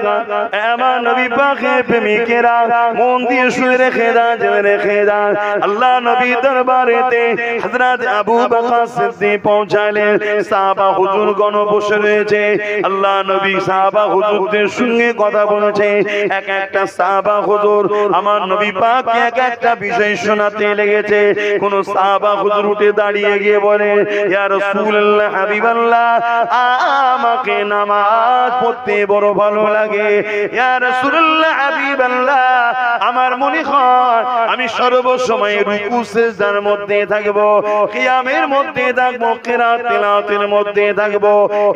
আমার নবী পাকের প্রেমিকেরা, মন দিয়ে শুনে রেখে দান, জেনে রেখে দান। আল্লাহ নবী দরবারেতে হযরত আবু বকর সিদ্দিক পৌঁছালেন। সাহাবা হুজুরগণ বসে রয়েছে। আল্লাহ নবী সাহাবা হুজুরদের সঙ্গে কথা বলেছে। এক একটা সাহাবা হুজুর আমার নবী পাককে এক একটা বিষয় শোনাতে লেগেছে। কোন সাহাবা হুজুর উঠে দাঁড়িয়ে গিয়ে বলে, ইয়া রাসূলুল্লাহ, হাবিবাল্লাহ, আমাকে নামাজ পড়তে বড় ভালো লাগে। ইয়া রাসূলুল্লাহ, হাবিবাল্লাহ, আমার মনে হয় আমি সর্বসময় রুকু সিজদার মধ্যে থাকব, কিয়ামের মধ্যে থাকব, কিরাত তিলাওয়াতের মধ্যে থাকব।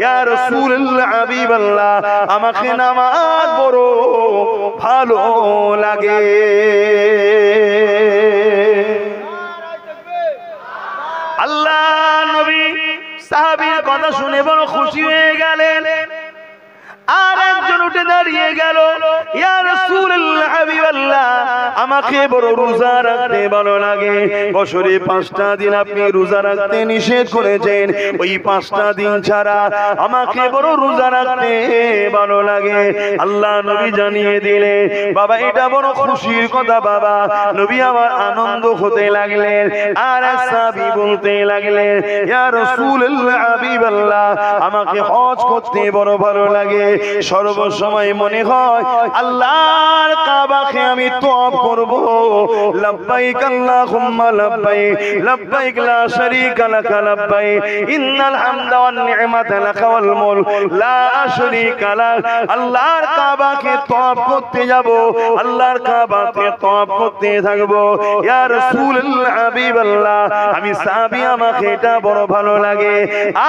ইয়া রাসূলুল্লাহ, হাবিবাল্লাহ, আমাকে নামাজ বড় ভালো লাগে। আল্লাহ নবী সাহাবীর কথা শুনে বড় খুশি হয়ে গেলেন। আর একজন উঠে দাঁড়িয়ে গেল, ইয়া রাসূলুল্লাহ, হাবিবাল্লাহ, আমাকে বড় রোজা রাখতে ভালো লাগে। বছরে 5টা দিন আপনি রোজা রাখতে নিষেধ করেছেন, ওই 5টা দিন ছাড়া আমাকে বড় রোজা রাখতে ভালো লাগে। আল্লাহ নবী জানিয়ে দিলে, বাবা এটা বড় খুশির কথা। বাবা নবী আমার আনন্দ হতে লাগলেন। আর এক সাহাবী বলতে লাগলেন, ইয়া রাসূলুল্লাহ, হাবিবাল্লাহ, আমাকে হজ করতে বড় ভালো লাগে। সর্বসময় মনে হয় আল্লাহর কাবাকে আমি তওয়াফ করব। লাব্বাইক আল্লাহুম্মা লাব্বাইক, লাব্বাইক লা শারীকা লাক লাব্বাইক, ইন্নাল হামদা ওয়ান নি'মাতা লাক ওয়াল মুলক লা শারীকা লাক। আল্লাহর কাবাকে তওয়াফ করতে যাব, আল্লাহর কাবাকে তওয়াফ করতে থাকব। ইয়া রাসূলুল্লাহ, হাবিবাল্লাহ, আমি সাহাবী, আমাকে এটা বড় ভালো লাগে।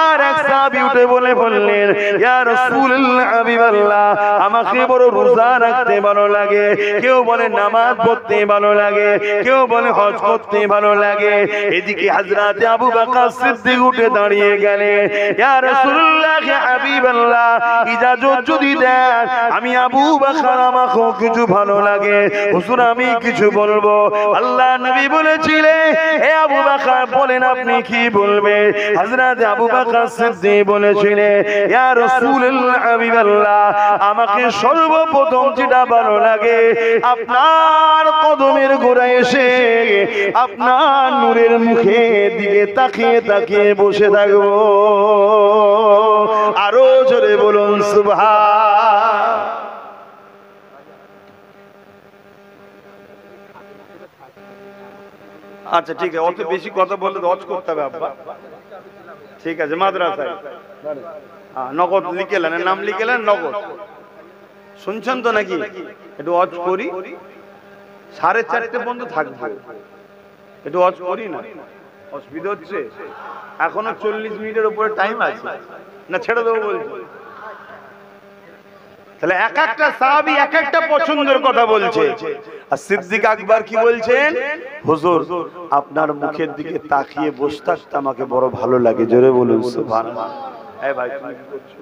আর এক সাহাবী উঠে বললেন, ইয়া রাসূলুল্লাহ, হাবিবাল্লাহ, আমাকে বড় রোজা রাখতে ভালো লাগে। কেউ বলে নামাজ পড়তে ভালো লাগে, কেউ বলে হজ করতে ভালো লাগে। এদিকে হযরত আবু বকর সিদ্দিক উঠে দাঁড়িয়ে গেলেন, ইয়া রাসূলুল্লাহ, হাবিবাল্লাহ, ইজাজত যদি দেন আমি আবু বকর, আমাকে কিছু ভালো লাগে, হুজুর আমি কিছু বলবো। আল্লাহ নবী বলেছিলেন, হে আবু বকর, বলেন আপনি কি বলবেন? হযরত আবু বকর সিদ্দিক বলেছিলেন, ইয়া রাসূলুল্লাহ, হাবিবাল্লাহ, আমাকে সর্বপ্রথম যেটা ভালো লাগে, আপনার কদমের গোড়ায় এসে আপনার নূরের মুখে দিকে তাকিয়ে তাকিয়ে বসে থাকবো। আরো জোরে বলুন সুবহান। আচ্ছা ঠিক আছে, অত বেশি কথা বললে হজ করতে হবে আব্বা। ঠিক আছে, মাদ্রাসায় নগদ লিখেলেন, নাম লিখেলেন, নগদ। শুনছেন তো নাকি? একটু হজ করি, 4:30 পর্যন্ত থাকবে, একটু ওয়াজ করি না, অসুবিধা হচ্ছে? এখনো 40 মিনিটের উপরে টাইম আছে, না ছেড়ে দেবো বলছি? তাহলে এক একটা সাহাবী এক একটা পছন্দের কথা বলছে। আর সিদ্দিক আকবর কি বলছেন? হুজুর আপনার মুখের দিকে তাকিয়ে বসে থাকতে আমাকে বড় ভালো লাগে। জোরে বলুন সুবহানাল্লাহ। এই ভাই তুমি কি করছো?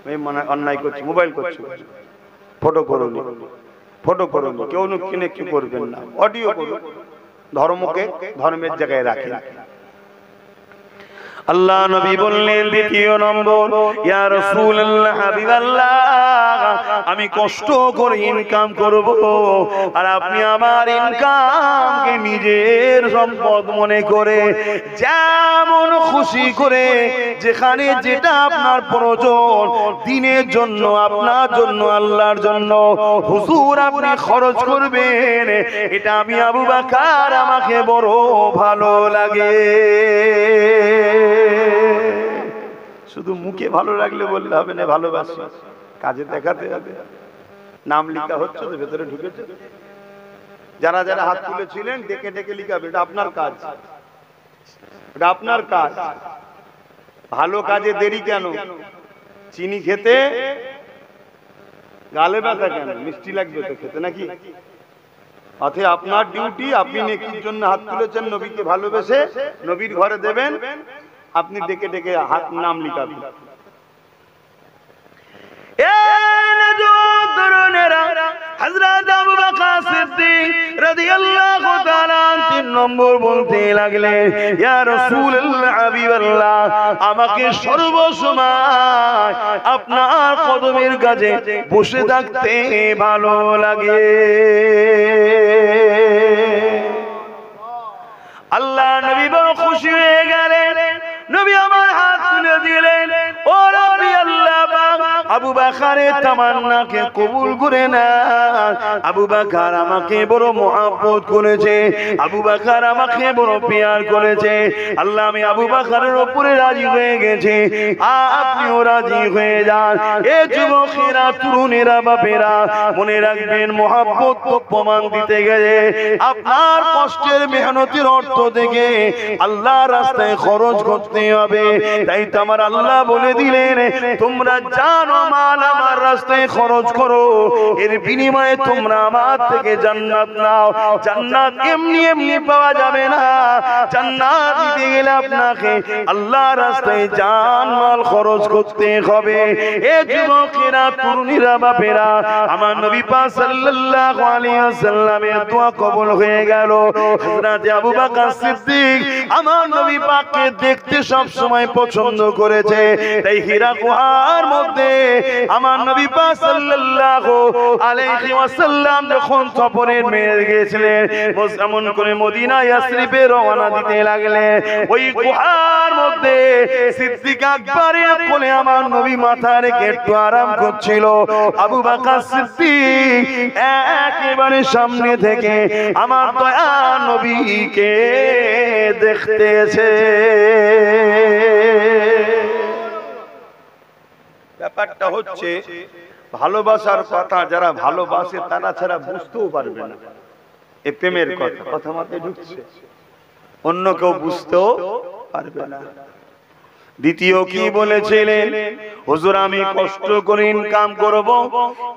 আমি মনে অন্যায় করছি, মোবাইল করছো, ফটো করুন, ফটো করুন, কেউ কিনে কি করবেন না, অডিও করুন, ধর্মকে ধর্মের জায়গায় রাখেন। আল্লাহ নবী বললেন দ্বিতীয় নম্বর, ইয়া রাসূলুল্লাহ হাবিবাল্লাহ, আমি কষ্ট করে ইনকাম করব, আর আপনি আমার ইনকামকে নিজের সম্পদ মনে করে যেমন খুশি করে যেখানে যেটা আপনার প্রয়োজন দিনের জন্য, আপনার জন্য, আল্লাহর জন্য হুজুর আপনি খরচ করবেন, এটা আমি আবু বকর আমাকে বড় ভালো লাগে। শুধু মুখে ভালো লাগলে বললে হবে না, ভালোবাসি, কাজে দেখাতে হবে। নাম লেখা হচ্ছে তো, ভেতরে ঢুকেছে, যারা যারা হাত তুলেছিলেন ডেকে ডেকে লিখাবে, এটা আপনার কাজ, এটা আপনার কাজ। ভালো কাজে দেরি কেন? চিনি খেতে গালে ব্যথা কেন? মিষ্টি লাগবে তো খেতে নাকি? অথবা আপনার ডিউটি, আপনি নেকির জন্য হাত তুলেছেন, নবীকে ভালোবেসে নবীর ঘরে দেবেন, আপনি ডেকে ডেকে হাত নাম লিখাবেন। হযরত আবু বকর সিদ্দিক রাদিয়াল্লাহু তাআলা 3 নম্বর বলতে লাগলেন, ইয়া রাসূলুল্লাহ হাবিবাল্লাহ, আমাকে সর্বসময় আপনার কদমের কাছে বসে থাকতে ভালো লাগে। আল্লাহ নবী বড় খুশি হয়ে গেলেন, নবী আমার হাত তুলে দিলেন, ও রব্বি আল্লাহ পাক, আবু বকরের তামান্নাকে কবুল করে নেন। আবু বকর আমাকে বড় মহব্বত করেছে, আবু বকর আমাকে বড় প্যার করেছে। আল্লাহ আমি আবু বকরের উপরে রাজি হয়ে গেছি, আপনিও রাজি হয়ে যান। এ যুবকেরা, তরুণেরা, বাপেরা মনে রাখবেন, মহব্বত প্রমাণ দিতে গেলে আপনার কষ্টের মেহনতের অর্থ থেকে আল্লাহর রাস্তায় খরচ করতে হবে। তাই তো আমার আল্লাহ বলে দিলেন, তোমরা জানো মাল আমার রাস্তায় খরচ করো, এর বিনিময়ে তোমরা আমার থেকে জান্নাত নাও। জান্নাত এমনি এমনি পাওয়া যাবে না, জান্নাত দিতে গেলে আপনাকে আল্লাহর রাস্তায় জান মাল খরচ করতে হবে। এ যুবকেরা, তরুণীরা, বাপেরা, আমার নবী পাক সাল্লাল্লাহু আলাইহি ওয়াসাল্লামের দোয়া কবুল হয়ে গেল। হযরত আবু বকর সিদ্দিক আমার নবী পাককে দেখতে সব সময় পছন্দ করেছে। তাই হীরা গুহার মধ্যে আমার নবী পাক সাল্লাল্লাহু আলাইহি ওয়াসাল্লাম যখন সফরে বের গিয়েছিলেন, এমন করে মদিনা ইয়াসরিবে রওনা দিতে লাগলেন, ওই গুহার মধ্যে সিদ্দিক আকবরের কোলে আমার নবী মাথা রেখে একটু আরাম করছিল। আবু বকর সিদ্দিক একেবারে সামনে থেকে আমার দয়া নবীকে দেখতেছে। ব্যাপারটা হচ্ছে, ভালোবাসার কথা যারা ভালোবাসে তারা ছাড়া বুঝতেও পারবে না এ প্রেমের কথা। কথা মাথায় ঢুকছে? অন্য কেউ বুঝতেও পারবে না। দ্বিতীয় কি বলেছিলেন? হুজুর আমি কষ্ট করে ইনকাম করব,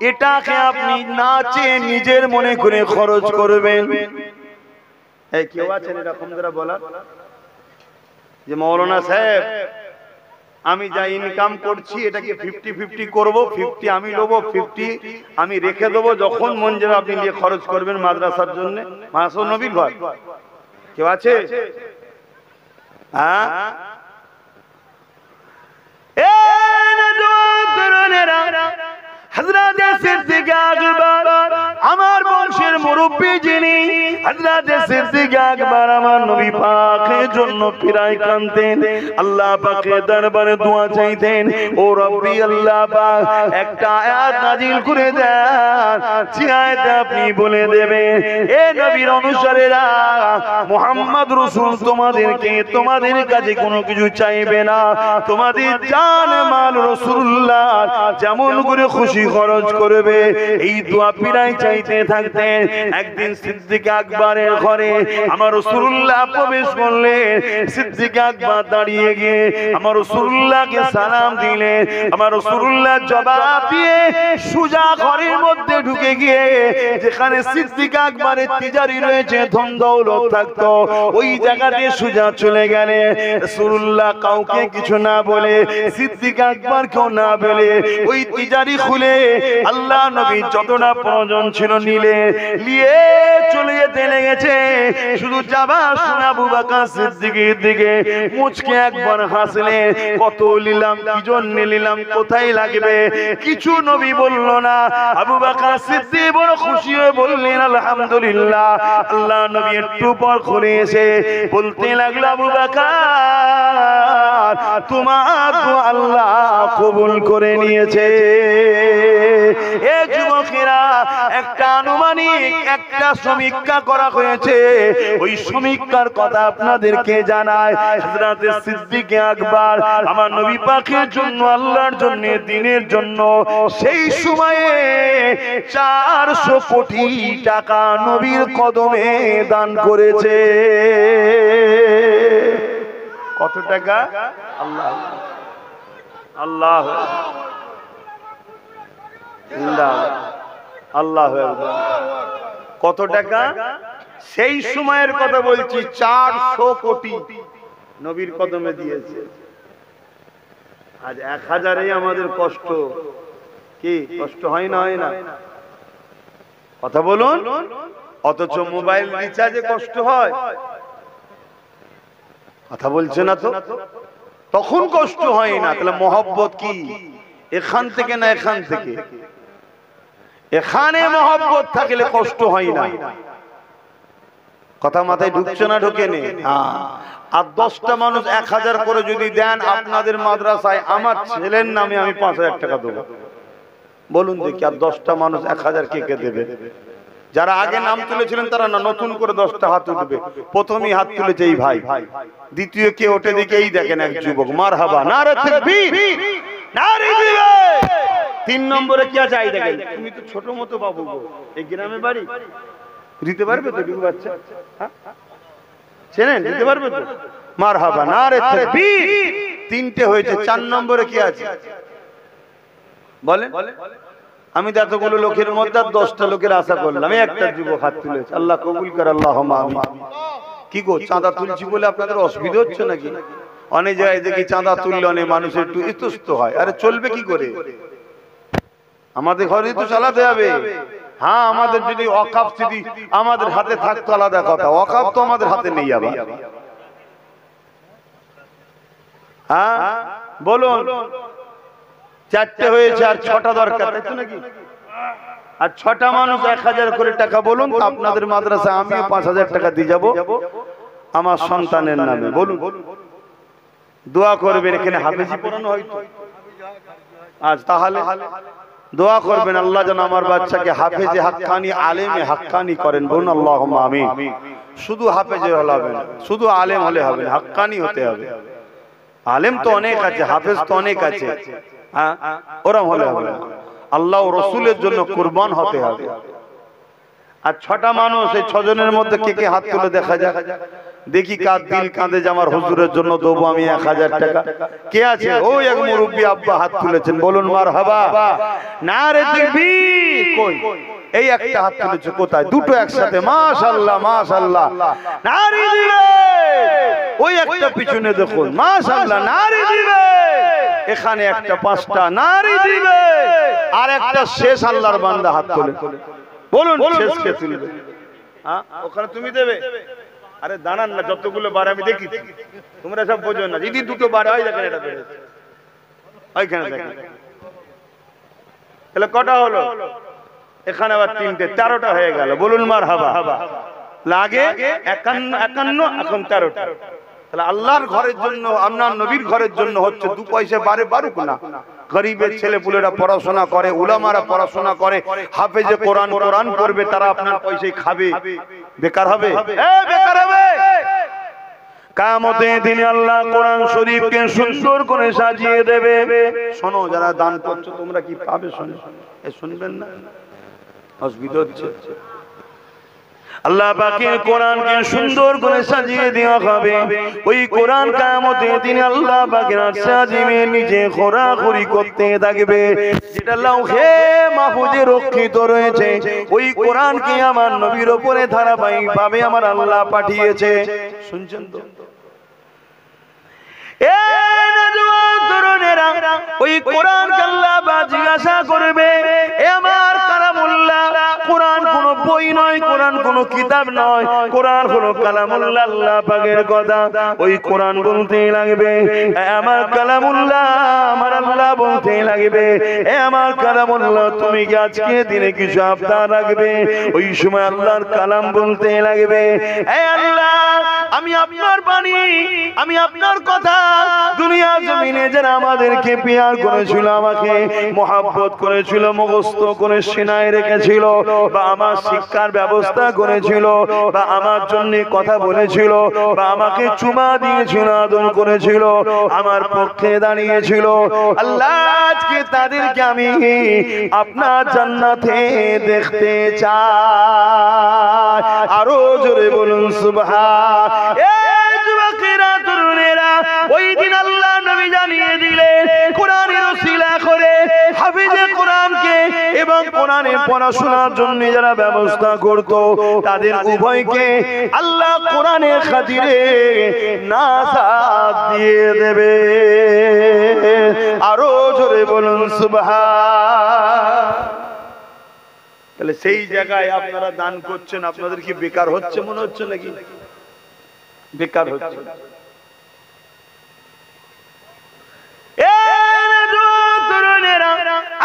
এটাকে আপনি না চেয়ে নিজের মনে করে খরচ করবেন। এই কেউ আছেন এরকম যারা বলার যে মৌলানা সাহেব আমি যা ইনকাম করছি এটাকে 50-50 করব, 50 আমি নেবো, 50 আমি রেখে দেবো, যখন মন যাবে আপনি নিয়ে খরচ করবেন মাদ্রাসার জন্য, মাদ্রাসা নবীর ঘর? কেউ আছে? হ্যাঁ, হযরত সিদ্দিক আকবর আমার বংশের মুরব্বী, যিনি হযরত সিদ্দিক আকবর আমার নবী পাকের জন্য প্রায় কাঁদতেন, আল্লাহ পাকের দরবারে দোয়া চাইতেন, ও রব্বি আল্লাহ পাক একটা আয়াত নাজিল করে দেন, যে আয়াতে আপনি বলে দেবেন, এ নবীর অনুসারীরা, মুহাম্মদ রাসূল তোমাদের কাছে কোনো কিছু চাইবে না, তোমাদের জান মাল রাসূলুল্লাহ যেমন করে খুশি খরচ করবে। এই দোয়া পিরাই চাইতে থাকতেন। এক একদিন সিদ্দিক আকবরের ঘরে আমার রাসূলুল্লাহ প্রবেশ করলেন। সিদ্দিক আকবর দাঁড়িয়ে গিয়ে আমার রাসূলুল্লাহকে সালাম দিলেন। আমার রাসূলুল্লাহ জবাব দিয়ে সুজা ঘরের মধ্যে ঢুকে গিয়ে যেখানে সিদ্দিক আকবরের তিজারি রয়েছে, ধন দৌলত থাকতো, ওই জায়গাতে সুজা চলে গেলেন। রাসূলুল্লাহ কাউকে কিছু না বলে, সিদ্দিক আকবরকেও না বলে ওই তিজারি খুলে আল্লাহ নবী যতটা প্রয়োজন ছিল নিয়ে চলে যেতে লেগেছে। শুধু যাবার সময় আবু বকর সিদ্দিকের দিকে মুচকে একবার হাসলেন। কত নিলাম, কি জন্য নিলাম, কোথায় লাগবে, কিছু নবী বলল না। আবু বকর সিদ্দিক বড় খুশি হয়ে বললেন আলহামদুলিল্লাহ। আল্লাহ নবী একটু পর ঘুরে এসে বলতে লাগলো, আবু বকর তোমার তো আল্লাহ কবুল করে নিয়েছে। এ যুবকেরা, একটা আনুমানিক একটা সমীক্ষা করা হয়েছে, ওই সমীক্ষার কথা আপনাদেরকে জানায়। হযরত সিদ্দিক আকবর আমার নবী পাকের জন্য, আল্লাহর জন্য, দ্বীনের জন্য সেই সময়ে 400 কোটি টাকা নবীর কদমে দান করেছে। কত টাকা? আল্লাহ আল্লাহ আল্লাহ। কত টাকা? সেই সময়ের কথা বলছি, 400 কোটি নবীর কদমে দিয়েছে। আজ 1000-এ আমাদের কষ্ট, কি কষ্ট হয় না? হয় না? কথা বলুন। অথচ মোবাইল রিচার্জে কষ্ট হয়, কথা বলছে না তো? তখন কষ্ট হয় না। তাহলে মহব্বত কি এখান থেকে না এখান থেকে? এখানে মহব্বত থাকলে কষ্ট হয় না। কথা মাথায় ঢুকছে না? ঢোকে নে? আর 10টা মানুষ 1000 করে যদি দেন আপনাদের মাদ্রাসায়, আমার ছেলের নামে আমি 5000 টাকা দেবো। বলুন দেখি, আর 10টা মানুষ 1000 কে কে দেবে? যারা আগে নাম তুলেছিলেন তারা না, নতুন করে 10টা হাত উঠবে। প্রথমেই হাত তুলেছে এই ভাই, দ্বিতীয় কে ওঠে দিকে এই দেখেন এক যুবক, মারহাবা, নারে তাকবীর, নারে জিহাদ। 3 নম্বরে কি আছে? এই দেখেন, তুমি তো ছোট মতো বাবু গো, এই গ্রামে বাড়ি, দিতে পারবে তো বিবু বাচ্চা? হ্যাঁ চেনেন? দিতে পারবে তো? মারহাবা, নারে তাকবীর। 3টে হয়েছে। 4 নম্বরে কি আছে বলেন? আমি তো এতগুলো লোকের মধ্যে 10টা লোকের আশা করলাম, একটা যুবক হাত তুলেছে। আল্লাহ কবুল করে, আল্লাহুম্মা আমিন। কি গো, চাঁদা তুলছি বলে আপনাদের অসুবিধা হচ্ছে নাকি? অনেক জায়গায় দেখি চাঁদা তুললে অনেক মানুষের একটু ইতস্ত হয়। আরে চলবে কি করে? আমাদের ঘরে তো চালাতে হবে। হ্যাঁ, আমাদের যদি ওয়াকফ যদি আমাদের হাতে থাকতো আলাদা কথা, ওয়াকফ তো আমাদের হাতে নেই আবার। হ্যাঁ বলুন, 4টে হয়েছে আর 6টা দরকার, তাই তো নাকি? আর 6টা মানুষ 1000 করে টাকা বলুন, আপনাদের মাদ্রাসায় আমি 5000 টাকা দিয়ে যাব আমার সন্তানের নামে। বলুন, দোয়া করবেন। এখানে হাফেজি পড়ানো হয়তো আজ, তাহলে দোয়া করবেন আল্লাহ যেন আমার বাচ্চাকে হাফেজে হাক্কানি, আলেমে হাক্কানি করেন। বলুন আল্লাহুম্মা আমিন। শুধু হাফেজে হলে হবে না, শুধু আলেম হলে হবে না, হাক্কানি হতে হবে। আলেম তো অনেক আছে, হাফেজ তো অনেক আছে, হ্যাঁ ওরম হলে হবে না। আল্লাহ ও রসুলের জন্য কুরবান হতে হবে। আর 6টা মানুষ, এই 6 জনের মধ্যে কে কে হাত তুলে দেখা যায় দেখি, কার দিল কাঁদে যে আমার হুজুরের জন্য দেবো আমি 1000 টাকা। কে আছে? ওই এক মুরব্বি আব্বা হাত তুলেছেন, বলুন মারহাবা, নারে তাকবীর। কই এই একটা হাত তুলেছে, কোথায়? দুটো একসাথে, মাশাআল্লাহ মাশাআল্লাহ, নারে দিবে। ওই একটা পিছনে দেখুন, মাশাআল্লাহ, নারে দিবে। এখানে একটা, 5টা নারে দিবে। আর একটা শেষ আল্লাহর বান্দা হাত তোলে, বলুন শেষ কে তুলবে? হ্যাঁ ওখানে তুমি দেবে। আরে দাঁড়ান না, যতগুলো বার আমি দেখি, তোমরা সব বোঝো না। যদি দুটো বার হয়, দেখেন এটা বেড়েছে, ওইখানে দেখেন। তাহলে কটা হলো? এখানে আবার 3টে, 13টা হয়ে গেল। বলুন মারহাবা। লাগে 51, এখন 13টা। তাহলে আল্লাহর ঘরের জন্য, আপনার নবীর ঘরের জন্য হচ্ছে 2 পয়সা বারে বারুক না। গরিবের ছেলে পুলেরা পড়াশোনা করে, উলামারা পড়াশোনা করে, হাফেজে কোরআন কোরআন করবে, তারা আপনার পয়সায় খাবে, বেকার হবে? বেকার হবে। কিয়ামতের দিনে আল্লাহ কোরআন শরীফকে সুন্দর করে সাজিয়ে দেবে। শোনো, যারা দান করছো তোমরা কি পাবে? শুনবেন না? অসুবিধা হচ্ছে। আল্লাহ পাকের কোরআনকে সুন্দর করে সাজিয়ে দেওয়া হবে। ওই কোরআন কিয়ামতের দিনে আল্লাহ পাকের আরশে আজিমের নিচে খোরাখুরি করতে থাকবে। যেটা লাউহে মাহফুজে রক্ষিত রয়েছে, ওই কোরআনকে আমার নবীর উপরে ধারাবাহিকভাবে আমার আল্লাহ পাঠিয়েছে। শুনছেন তো? ওই কোরআন আল্লাহ জিজ্ঞাসা করবে, এ আমার কালামুল্লাহ, কোরআন কোন বই নয়, কোরআন কোন কিতাব নয়, কোরআন হলো কালামুল্লাহ, আল্লাহ পাকের কথা। ওই কোরআন বলতে লাগবে, এ আমার কালামুল্লাহ, আমার আল্লাহ বলতে লাগবে, এ আমার কালামুল্লাহ, তুমি কি আজকে দিনে কিছু আবদার রাখবে? ওই সময় আল্লাহর কালাম বলতে লাগবে, এ আল্লাহ, আমি আপনার বাণী, আমি আপনার কথা দুনিয়া জমিনে যারা আমাদেরকে প্যার করেছিল, আমাকে মহব্বত করেছিল, মুখস্থ করে সিনায় রেখেছিল, বা আমার শিক্ষার ব্যবস্থা করেছিল, বা আমার জন্য কথা বলেছিল, বা আমাকে চুমা দিয়েছিল, আদর করেছিল, আমার পক্ষে দাঁড়িয়েছিল, আল্লাহ আজকে তাদেরকে আমি আপনার জান্নাতে দেখতে চাই। আরো জোরে বলুন সুবহান। এই যুবকেরা, তরুণেরা, ওই দিন আল্লাহ নবী জানিয়ে দিলেন, কোরআনের ওসিলা করে হাফিজে কোরআনকে এবং কোরআনের পড়াশোনার জন্য যারা ব্যবস্থা করত, তাদের উভয়কে আল্লাহ কোরআনের খাতিরে নাজাত দিয়ে দেবে। আরো জোরে বলুন সুবহান। তাহলে সেই জায়গায় আপনারা দান করছেন, আপনাদের কি বেকার হচ্ছে মনে হচ্ছে নাকি? বেকার হচ্ছে।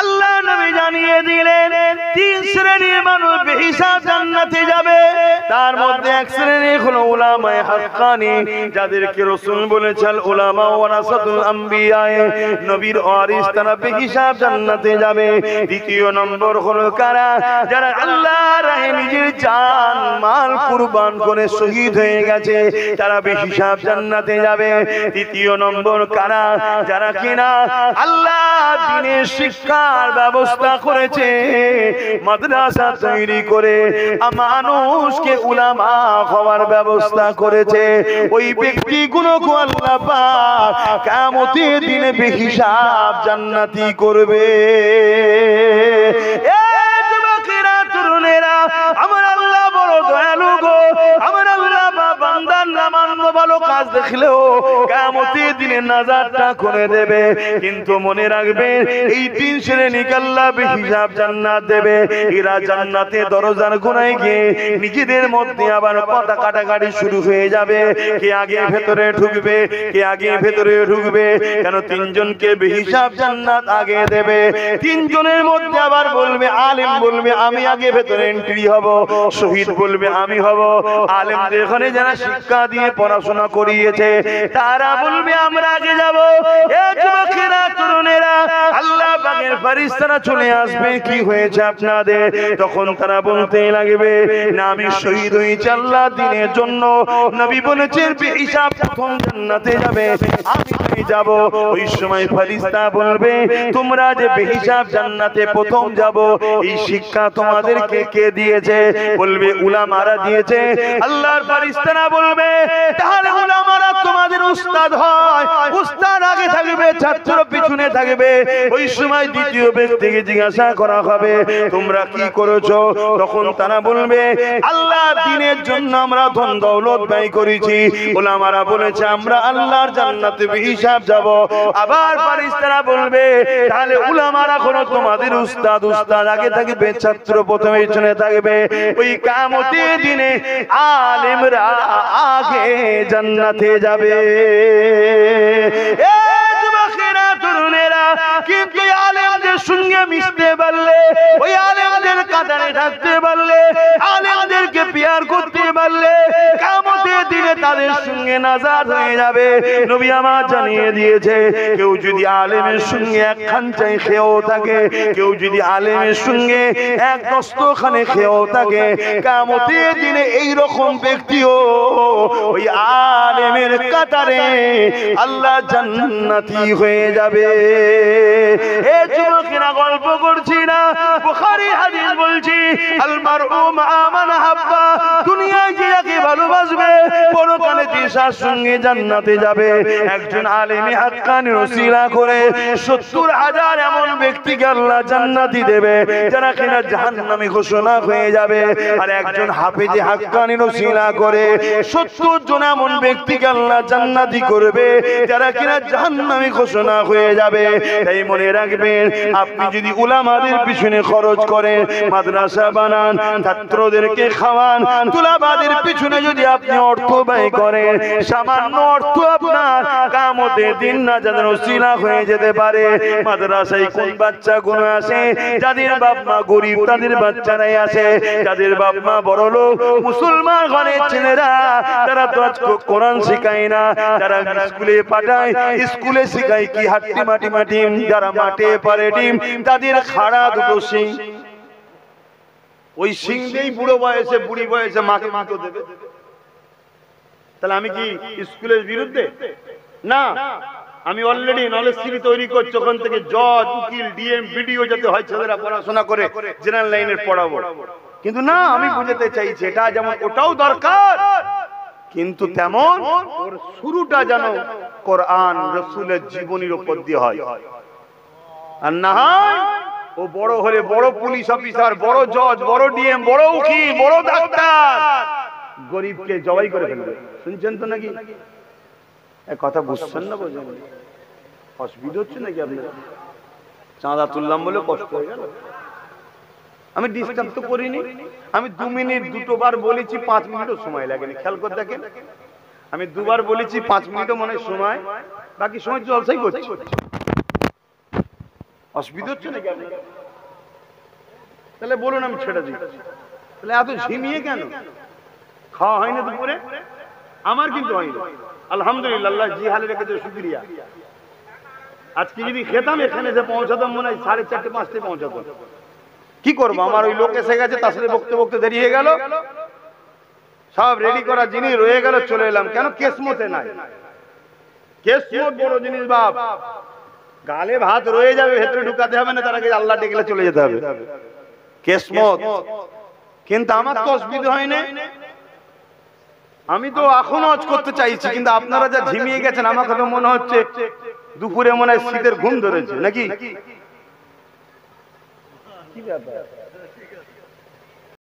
আল্লাহ নবী জানিয়ে দিলেন, তিন শ্রেণীর মানুষ বেহিসাব জান্নাতে যাবে। তার মধ্যে এক শ্রেণী হলো উলামায়ে হাক্কানি, যাদেরকে রাসূল বলেছেন উলামা ওয়ারাসাতুল আম্বিয়া, নবীর ওয়ারিস, তারা বেহিসাব জান্নাতে যাবে। দ্বিতীয় নম্বর হলো কারা? যারা আল্লাহর রাহে নিজের জান মাল কুরবান করে শহীদ হয়ে গেছে, তারা বেহিসাব জান্নাতে যাবে। তৃতীয় নম্বর কারা? যারা কিনা আল্লাহ দ্বীনের শিক্ষার ব্যবস্থা করেছে, মাদ্রাসা তৈরি করে মানুষকে উলামা হওয়ার ব্যবস্থা করেছে। ওই ব্যক্তিগুলোকে আল্লাহ পাক কিয়ামতের দিনে বেহিসাব জান্নাতি করবে। এই যুবকেরা, তরুণেরা, আমার আল্লাহ বড় দয়ালু গো। আমার আল্লাহ বান্দার নামান্য ভালো কাজ দেখলেও কিয়ামতের দিনে নাজাতটা করে দেবে। কিন্তু মনে রাখবেন, এই তিন শ্রেণীকে আল্লাহ বেহিসাব জান্নাত দেবে। এরা জান্নাতে দরজার কোণায় গিয়ে নিজেদের মধ্যে আবার কথা কাটাকাটি শুরু হয়ে যাবে, কে আগে ভেতরে ঢুকবে, কে আগে ভেতরে ঢুকবে। কেন? তিনজনকে বেহিসাব জান্নাত আগে দেবে। তিনজনের মধ্যে আবার বলবে, আলেম বলবে আমি আগে ভেতরে এন্ট্রি হব, শহীদ বলবে আমি হব। আলেমদের এখানে যারা শিক্ষা দিয়ে পড়াশোনা করিয়েছে, তারা বলবে আমরা আগে যাব। এই যুবকেরা, তরুণেরা, আল্লাহ পাকের ফেরেশতারা চলে আসবে, কি হয়েছে আপনাদের? তখন তারা বলতে লাগবে, না আমি শহীদ হয়েছি আল্লাহ দ্বীনের জন্য। নবী বলেছেন বেহিসাব প্রথম জান্নাতে যাবে, আমি যাব। ওই সময় ফেরেশতা বলবে, তোমরা যে বেহিসাব জান্নাতে প্রথম যাব, এই শিক্ষা তোমাদেরকে কে দিয়েছে? বলবে উলামারা দিয়েছে। আল্লাহর ফেরেশতারা বলবে, তাহলে উলামারা তোমাদের উস্তাদ হয়, উস্তাদ আগে থাকবে, ছাত্র পিছনে থাকবে। ওই সময় দ্বিতীয় ব্যক্তিকে জিজ্ঞাসা করা হবে, তোমরা কি করেছো? তখন তারা বলবে, আল্লাহ দ্বীনের জন্য আমরা ধন দৌলত ব্যয় করেছি। উলামারা বলেছে আমরা আল্লাহর জান্নাতে বেহিসাব যাব। আবার ফেরেশতারা বলবে, তাহলে উলামারা কোনো তোমাদের উস্তাদ, উস্তাদ আগে থাকবে, ছাত্র প্রথমে পিছনে থাকবে। ওই কিয়ামতের দিনে আলেমরা আগে জান্নাতে যাবে। এই যুবকেরা, তরুণেরা, কিন্তু আলেমদের সঙ্গে মিশতে পারলে, ওই আলেমদের কাতারে থাকতে পারলে, আলেমদেরকে প্যার করতে পারলে, কিয়ামতের দিনে তাদের সঙ্গে নাজাত হয়ে যাবে। নবী আমার জানিয়ে দিয়েছে, কেউ যদি আলেমের সঙ্গে এক খানচাই খেয়েও থাকে, কেউ যদি আলেমের সঙ্গে এক দস্তখানে খেয়েও থাকে, কিয়ামতের দিনে এই রকম ব্যক্তিও ওই আলেম আলেমের কাতারে আল্লাহ জান্নাতি হয়ে যাবে। এ যুবকেরা গল্প করছি না, বুখারী হাদিস বলছি, আল মারউ মা মান হাব্বা, দুনিয়ায় যে যাকে ভালোবাসবে পরকালে তার সঙ্গে জান্নাতে যাবে। একজন আলেমে হাক্কানি ওসিলা করে ৭০,০০০ এমন ব্যক্তিকে আল্লাহ জান্নাতি দেবে যারা কিনা জাহান্নামী ঘোষণা হয়ে যাবে। আর একজন হাফেজে হাক্কানি ওসিলা করে ৭০ জন এমন ব্যক্তিকে আল্লাহ জান্নাতি করবে যারা কিনা জাহান্নামী ঘোষণা হয়ে যাবে। তাই মনে রাখবেন, আপনি যদি উলামাদের পিছনে খরচ করেন, মাদ্রাসা বানান, ছাত্রদেরকে খাওয়ান, তুলাবাদের পিছনে যদি আপনি অর্থ ব্যয় করেন, সামান্য অর্থ আপনার কিয়ামতের দিন নাজাতের ওসিলা হয়ে যেতে পারে। মাদ্রাসায় কোন বাচ্চাগুলো আসে, যাদের বাপ মা গরিব তাদের বাচ্চারাই আসে, যাদের বাপ মা বড় লোক মুসলমান ঘরের ছেলেরা, তারা তো আজ কোরআন শেখায় না, যারা স্কুলে পাঠায়, স্কুলে শেখায় কি হাট্টি মাটি মাটি, যারা মাঠে পারে ডিম, তাদের খাড়া দুটো সিং, ওই সিং দিয়েই বুড়ো বয়সে বুড়ি বয়সে মাকে মাকে দেবে। তাহলে আমি কি স্কুলের বিরুদ্ধে? না, আমি অলরেডি নলেজ সিটি তৈরি করছি, ওখান থেকে জজ, উকিল, ডিএম, বিডিও যাতে হয় ছেলেরা পড়াশোনা করে জেনারেল লাইনের পড়াবো। কিন্তু না, আমি বুঝাতে চাইছি এটা যেমন ওটাও দরকার, কিন্তু তেমন ওর শুরুটা যেন কোরআন রাসূলের জীবনীর উপর দিয়ে হয়। আর না হয় ও বড় হলে বড় পুলিশ অফিসার, বড় জজ, বড় ডিএম, বড় উকিল, বড় ডাক্তার, গরিবকে জবাই করে ফেলবে। শুনছেন তো নাকি? কথা বুঝছেন না? বোঝেন? অসুবিধা হচ্ছে নাকি আপনার? চাঁদা তুললাম বলে কষ্ট হয়ে গেল? আমি ডিস্টার্ব তো করিনি। আমি 2 মিনিট দুটোবার বলেছি, 5 মিনিটও সময় লাগেনি। খেয়াল করে দেখেন, আমি দুবার বলেছি, 5 মিনিটও মনে সময়, বাকি সময় জলসাই করছি। অসুবিধা হচ্ছে নাকি আপনার? তাহলে বলুন, আমি ছেড়ে দিই। তাহলে এত ঝিমিয়ে কেন? খাওয়া হয়নি দুপুরে? আমার কিন্তু হয়নি, আলহামদুলিল্লাহ, আল্লাহ জি হালে রেখেছে, শুকরিয়া। আজকে যদি খেতাম এখানে যে পৌঁছাতাম মনে হয় 4:30 5টায় পৌঁছাতাম। কি করবো, আমার ওই লোক এসে গেছে, তার সাথে বকতে বকতে দেরি হয়ে গেল, সব রেডি করা জিনিস রয়ে গেল, চলে এলাম। কেন? কেসমতে নাই। কেসমত বড় জিনিস বাপ, গালে ভাত রয়ে যাবে, ভেতরে ঢুকাতে হবে না, তার আগে আল্লাহ ডেকে চলে যেতে হবে, কেসমত। কিন্তু আমার তো অসুবিধা হয় না, আমি তো এখন হজ করতে চাইছি। কিন্তু আপনারা যা ঝিমিয়ে গেছেন, আমাকে তো মনে হচ্ছে দুপুরে মনে হয় শীতের ঘুম ধরেছে নাকি? কি ব্যাপার?